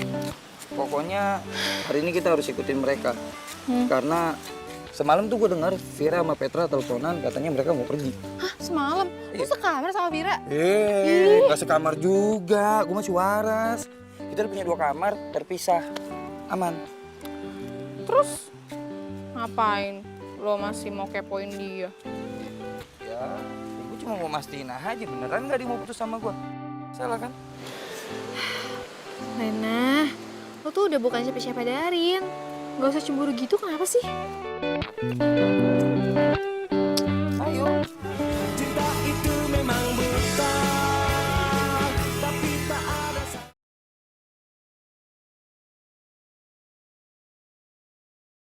pokoknya hari ini kita harus ikutin mereka. Karena semalam tuh gue dengar Vira sama Petra teleponan katanya mereka mau pergi. Hah, semalam? Lu sekamar sama Vira? Gak sekamar juga, gue masih waras. Kita udah punya 2 kamar, terpisah. Aman. Terus ngapain? Lo masih mau kepoin dia? Ya, gue cuma mau mastiin aja beneran gak dia mau putus sama gue. Salah kan? Lena, lo tuh udah bukan siapa-siapa Darin. Gak usah cemburu gitu, kenapa sih? Ayo. Cinta itu memang buta, tapi tak ada.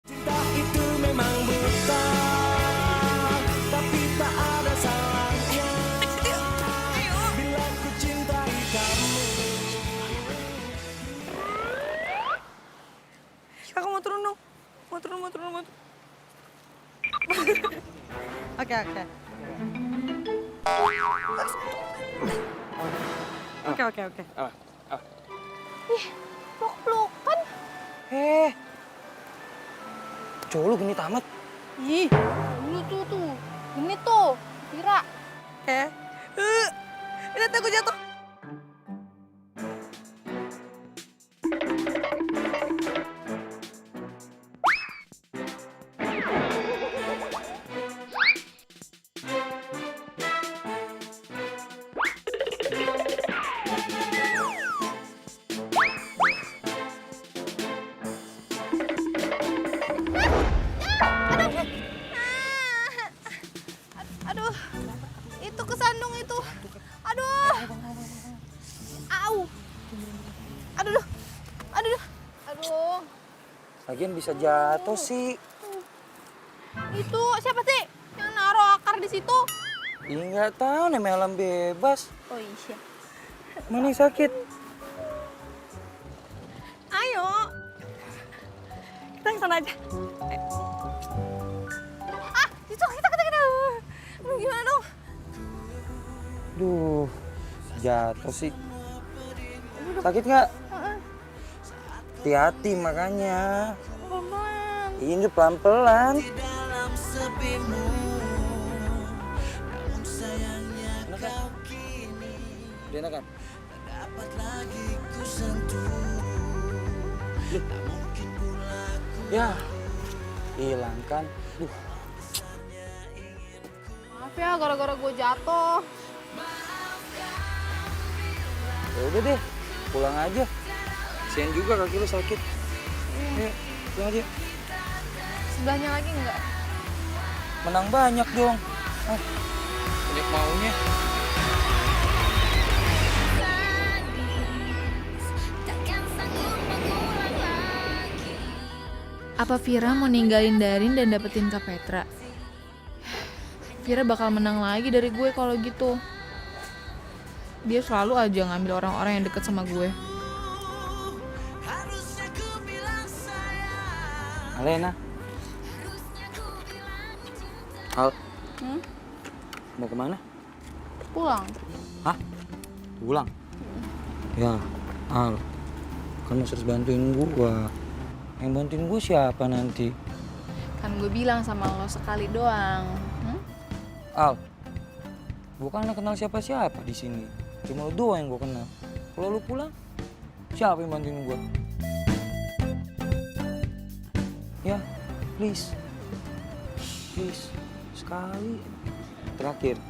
Cinta itu memang buta, tapi tak ada salahnya. Bila ku cintai kamu. Kakak mau turun dong. Mau turun. Oke. Oke. Ih, peluk-pelukan. Cowok lu gini tamat. Ih, dulu tuh. Ini tuh, Vira. Lihat aku jatuh. Aduh, itu kesandung itu. Aduh. Au. Aduh. Lagian bisa jatuh sih. Itu siapa sih yang naruh akar di situ? Ih, nggak tahu namanya alam bebas. Oh iya. Mana yang sakit? Ayo. Kita ke sana aja. Itu kita. Aduh, gimana dong? Duh, jatuh sih. Sakit nggak? Hati-hati makanya. Pelan-pelan. Ini pelan-pelan. Dalam sepimu, namun sayangnya kau kini Udah enak kan? tak dapat lagi ku sentuh. Tak mungkin pula ku Ya, hilang kan? Duh, Maaf ya, gara-gara gue jatuh. ya udah deh, pulang aja. Kasian juga kaki lu sakit. Ayo, pulang aja. Sebelahnya lagi enggak? Menang banyak dong. Banyak maunya. Apa Vira mau ninggalin Darin dan dapetin Kak Petra? Vira bakal menang lagi dari gue kalau gitu. Dia selalu aja ngambil orang-orang yang deket sama gue. harusnya ku bilang sayang. Alena, Al, mau kemana? Pulang. Hah? Pulang? Ya, Al, kan harus bantuin gua. Yang bantuin gua siapa nanti? Kan gue bilang sama lo sekali doang. Al, gua kan nggak kenal siapa-siapa di sini. Cuma lu doang yang gua kenal. Kalau lu pulang, siapa yang bantuin gua? Ya, please. Please, sekali. Terakhir.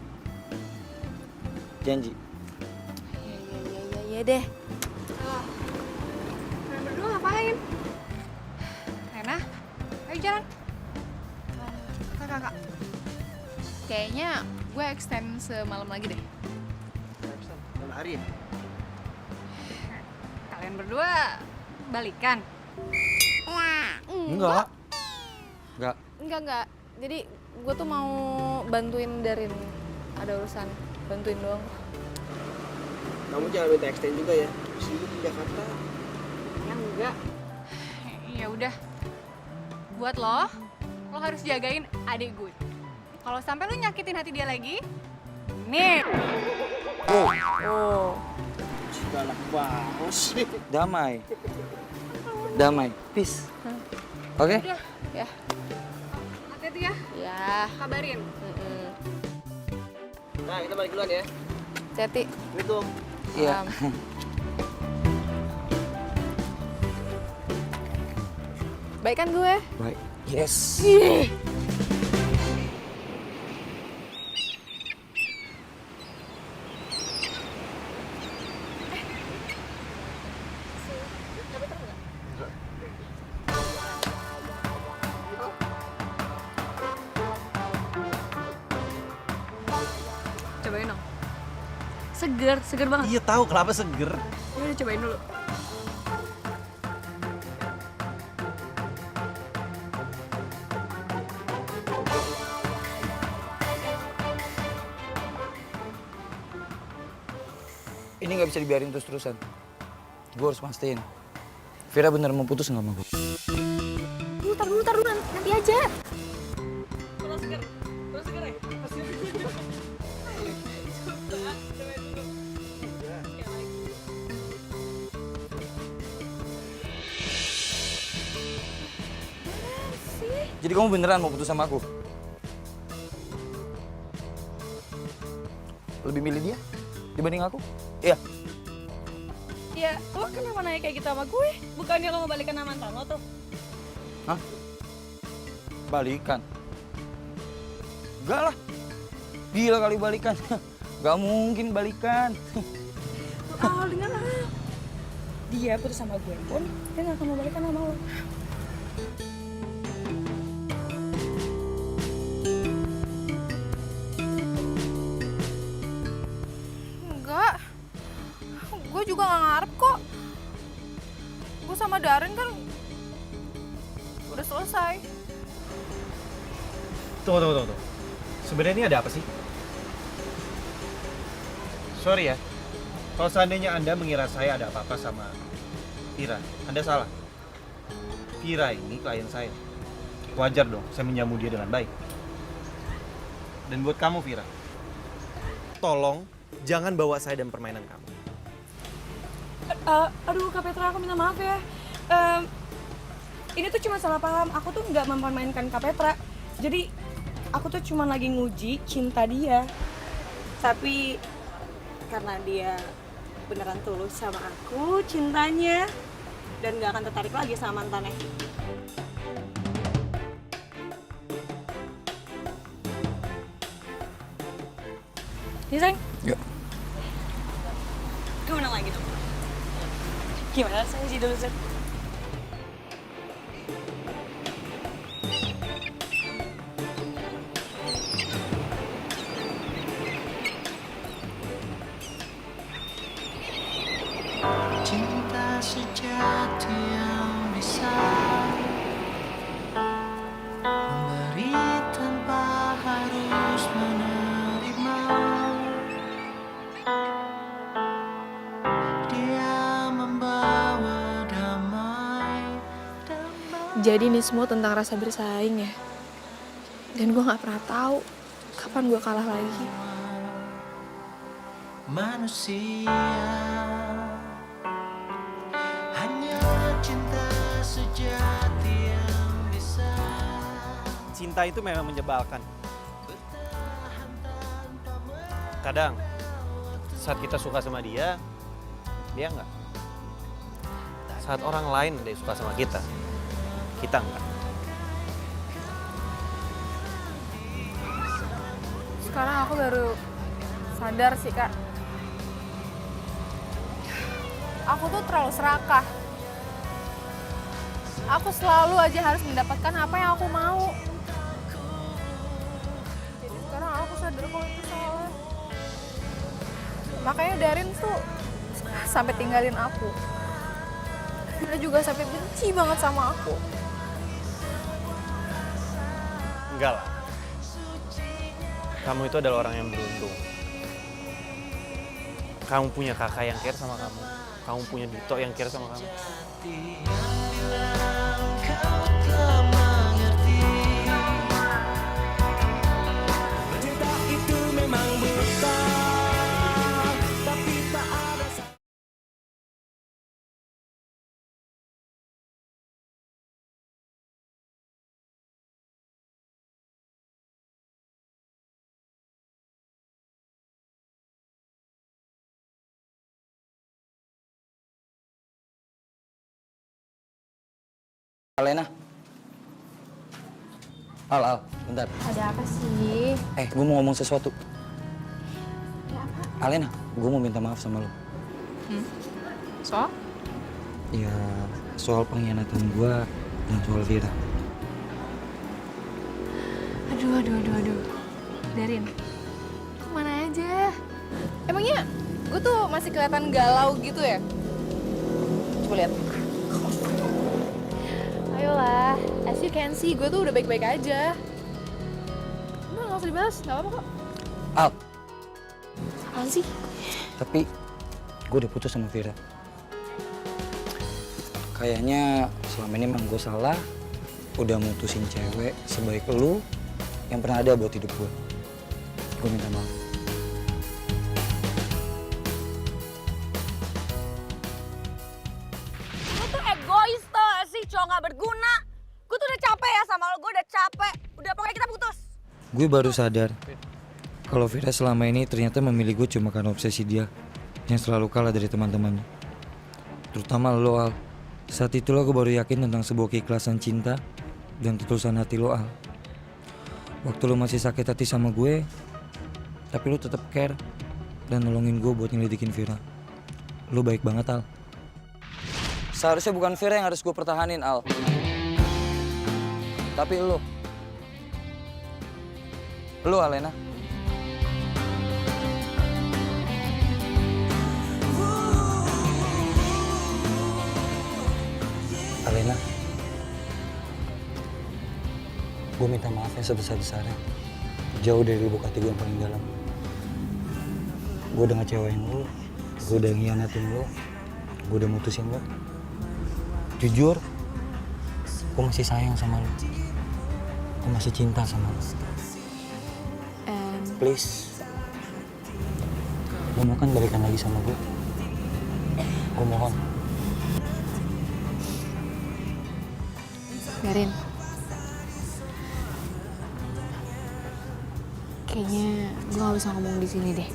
Janji. Iya deh. Kalian berdua ngapain? Rena, ayo jalan. Kakak. Kayaknya gue extend semalam lagi deh. Malam hari ya? Kalian berdua balikan? Enggak. Enggak. Jadi gue tuh mau bantuin Darin. Ada urusan, bantuin doang. Kamu jangan minta extend juga ya. Sibuk di Jakarta. Ya enggak. Ya udah. Buat lo harus jagain adik gue. Kalau sampai lo nyakitin hati dia lagi, nih. Oh. Galak banget sih. Damai. Peace. Oke? Udah, ya. Hati-hati ya. Ya. Kabarin. Nah, kita balik duluan ya. Hati-hati. Assalamualaikum. Iya. Baik kan gue? Baik. Yes. Cobain dong. Seger banget. Iya tahu kenapa seger. Udah cobain dulu. Ini nggak bisa dibiarin terus-terusan. Gue harus pastiin. Vira bener mau putus nggak sama gue? Tar dulu, nanti aja. Kurang seger ya? Jadi kamu beneran mau putus sama aku? Lebih milih dia dibanding aku? Iya. Ya, lo kenapa nanya kayak gitu sama gue? Bukannya lo mau balikan sama mantan lo tuh? Hah? Balikan? Enggak lah. Gila kali balikan. Gak mungkin balikan. Dengar lah. Dia putus sama gue pun, dia gak akan mau balikan sama lo. Enggak. Gue juga gak ngarep kok. Gue sama Darin kan udah selesai. Tunggu. Sebenarnya ini ada apa sih? Sorry ya, kalau seandainya Anda mengira saya ada apa-apa sama Vira, Anda salah. Vira ini klien saya. Wajar dong saya menjamu dia dengan baik. Dan buat kamu Vira, tolong jangan bawa saya dalam permainan kamu. Aduh Kak Petra, aku minta maaf ya. Ini tuh cuma salah paham, aku tuh nggak mempermainkan Kak Petra. Jadi aku tuh cuma lagi nguji cinta dia. Tapi karena dia beneran tulus sama aku cintanya dan gak akan tertarik lagi sama mantannya. Ini sayang? Yuk. Gue menang lagi dong. Gimana saya sih dulu, Zed? Cinta sejati yang bisa memberi tanpa harus menerima. Dia membawa damai. Jadi ini semua tentang rasa bersaing ya? Dan gue gak pernah tahu kapan gue kalah lagi. Manusia hanya cinta sejati yang bisa. Cinta itu memang menyebalkan. Kadang saat kita suka sama dia enggak. Saat orang lain dia suka sama kita enggak. Sekarang aku baru sadar sih, Kak. Aku tuh terlalu serakah. Aku selalu aja harus mendapatkan apa yang aku mau. Jadi sekarang aku sadar kalau itu salah. Makanya Darin tuh sampai tinggalin aku. Dia juga sampai benci banget sama aku. Enggak lah. Kamu itu adalah orang yang beruntung. Kamu punya kakak yang care sama kamu. Kamu punya Dito yang care sama kamu. Cinta itu memang buta, tapi tak ada. Alena. Al, bentar. Ada apa sih? Gue mau ngomong sesuatu. Ya apa? Alena, gue mau minta maaf sama lo. Soal? Ya, soal pengkhianatan gue dan soal Vira. Aduh. Darin, kemana aja? Emangnya gue tuh masih kelihatan galau gitu ya? Coba lihat. Ayolah, as you can see, gue tuh udah baik-baik aja. Udah, gak usah dibahas, gak apa-apa kok. Al, Apaan sih? tapi gue udah putus sama Vira. Kayaknya selama ini emang gue salah, udah mutusin cewek sebaik lu yang pernah ada buat hidup gue. Gue minta maaf. Lu tuh egois tau gak sih, cowok gak berguna. Gue tuh udah capek ya sama lo, gue udah capek. Udah pokoknya kita putus. Gue baru sadar kalau Vira selama ini ternyata memilih gue cuma karena obsesi dia yang selalu kalah dari teman-temannya. Terutama lo, Al. Saat itulah gue baru yakin tentang sebuah keikhlasan cinta dan ketulusan hati lo, Al. Waktu lo masih sakit hati sama gue, tapi lo tetap care dan nolongin gue buat nyelidikin Vira. Lo baik banget, Al. Seharusnya bukan Vira yang harus gue pertahanin, Al. Tapi lo. Lo, Alena. Alena, gue minta maaf ya sebesar-besarnya. Jauh dari lubuk hati gue yang paling dalam. Gue udah ngecewain lo, gue udah ngianatin lo, gue udah mutusin lo. Jujur, gue masih sayang sama lo. Gue masih cinta sama lo. Please, lo mau kan balikan lagi sama gue? Gue mohon. Darin, kayaknya gue gak bisa ngomong di sini deh.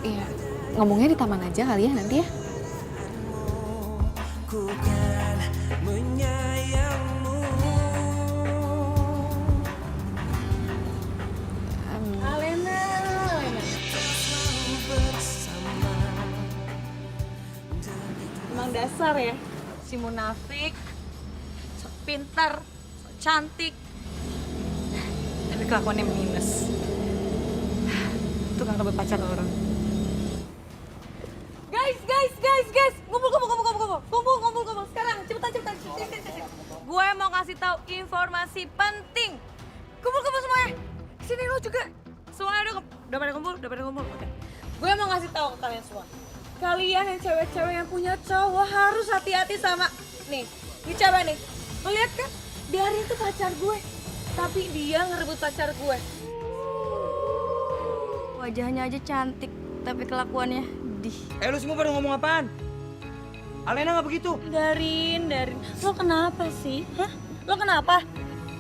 Iya, ngomongnya di taman aja kali ya nanti ya. Ku kan menyayangmu. Alena. Emang dasar ya, si munafik. Sok pintar, sok cantik. Tapi kelakuannya minus. Tukang rebut pacar orang. Guys, ngumpul sekarang, cepetan. Gue mau kasih tahu informasi penting. Kumpul semuanya. Sini lo juga. Semuanya udah pada kumpul. Oke. Gue mau ngasih tahu ke kalian semua. Kalian yang cewek-cewek yang punya cowok harus hati-hati sama nih cewek nih. Lo lihat kan? Darin itu pacar gue. Tapi dia ngerebut pacar gue. Wajahnya aja cantik, tapi kelakuannya dih. Lu semua pada ngomong apaan? Alena nggak begitu? Darin. Lo kenapa sih? Hah? Lo kenapa?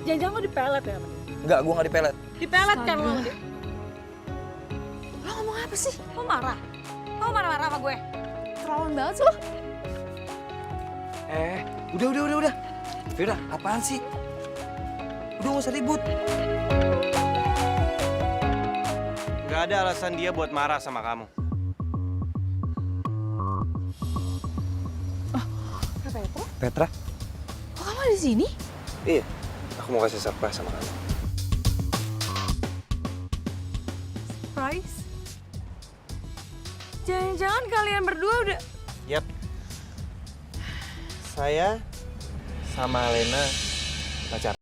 Jangan-jangan lo dipelet ya? Enggak, gua nggak dipelet. Dipelet kan lo? Lo ngomong apa sih? Lo marah? Lo marah-marah sama gue? Terlaluan banget sih lo. Udah. Vira, apaan sih? Udah nggak usah ribut. Gak ada alasan dia buat marah sama kamu. Petra? Kok kamu ada di sini? Iya, aku mau kasih surprise sama kamu. Surprise? Jangan-jangan kalian berdua udah... Yap. Saya sama Alena pacaran.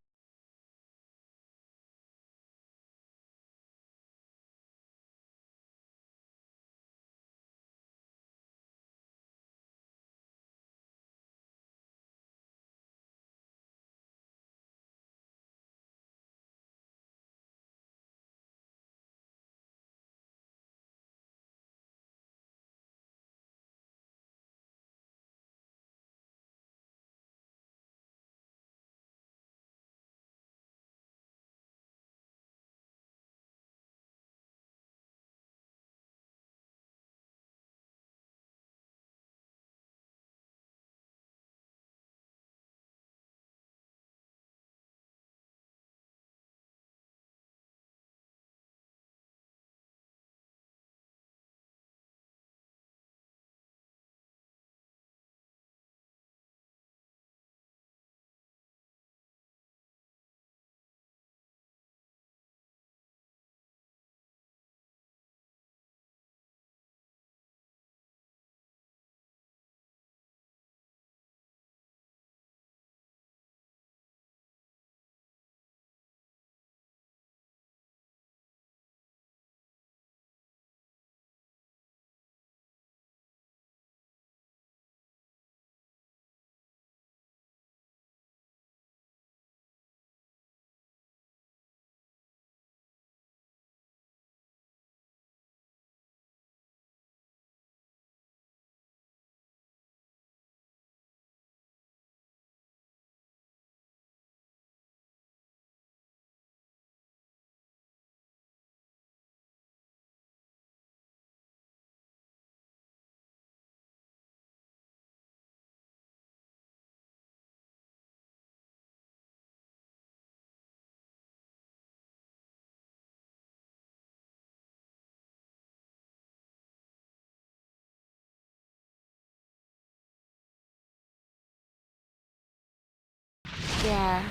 Ya,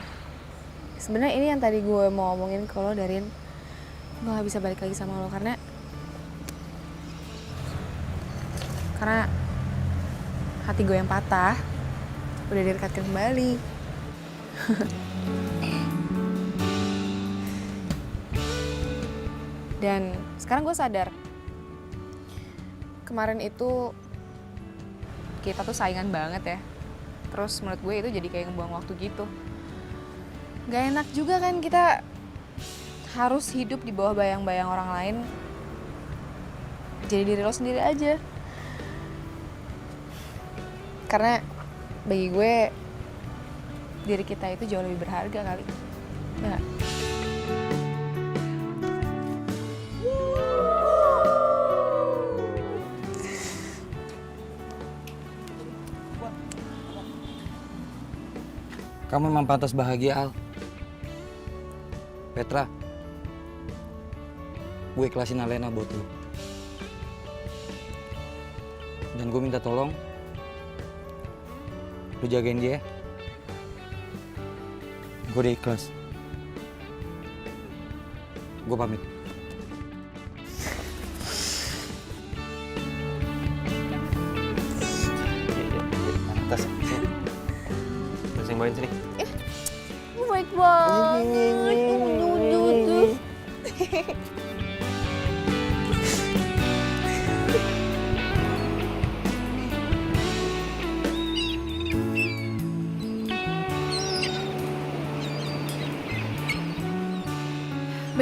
sebenarnya ini yang tadi gue mau ngomongin ke lo, Darin. Gue gak bisa balik lagi sama lo karena hati gue yang patah udah direkatkan kembali. Dan sekarang gue sadar kemarin itu kita tuh saingan banget ya. Terus menurut gue itu jadi kayak ngebuang waktu gitu. Gak enak juga kan kita harus hidup di bawah bayang-bayang orang lain. Jadi diri lo sendiri aja. Karena bagi gue diri kita itu jauh lebih berharga kali. Ya gak? Kamu memang pantas bahagia, Al. Petra, gue ikhlasin Alena buat lu. Dan gue minta tolong, lu jagain dia. Gue udah ikhlas. Gue pamit. Tas. Terus yang bawain sini. Baik banget.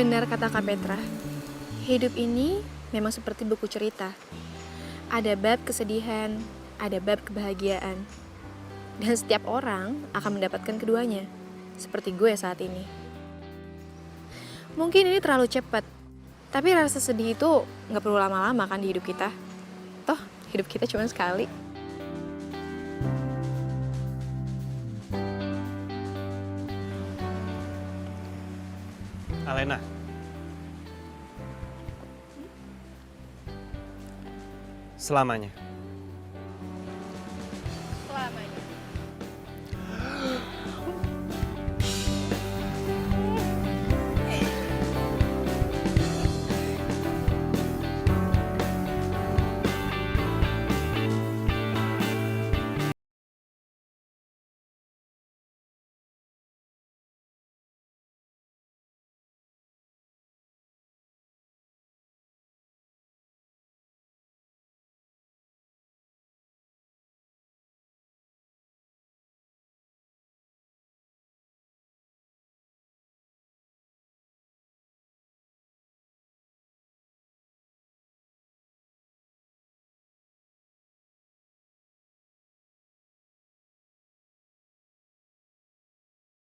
Benar kata Kak Petra, hidup ini memang seperti buku cerita. Ada bab kesedihan, ada bab kebahagiaan. Dan setiap orang akan mendapatkan keduanya, seperti gue saat ini. Mungkin ini terlalu cepat, tapi rasa sedih itu nggak perlu lama-lama kan di hidup kita. Toh, hidup kita cuma sekali. Alena. Selamanya. Selamanya.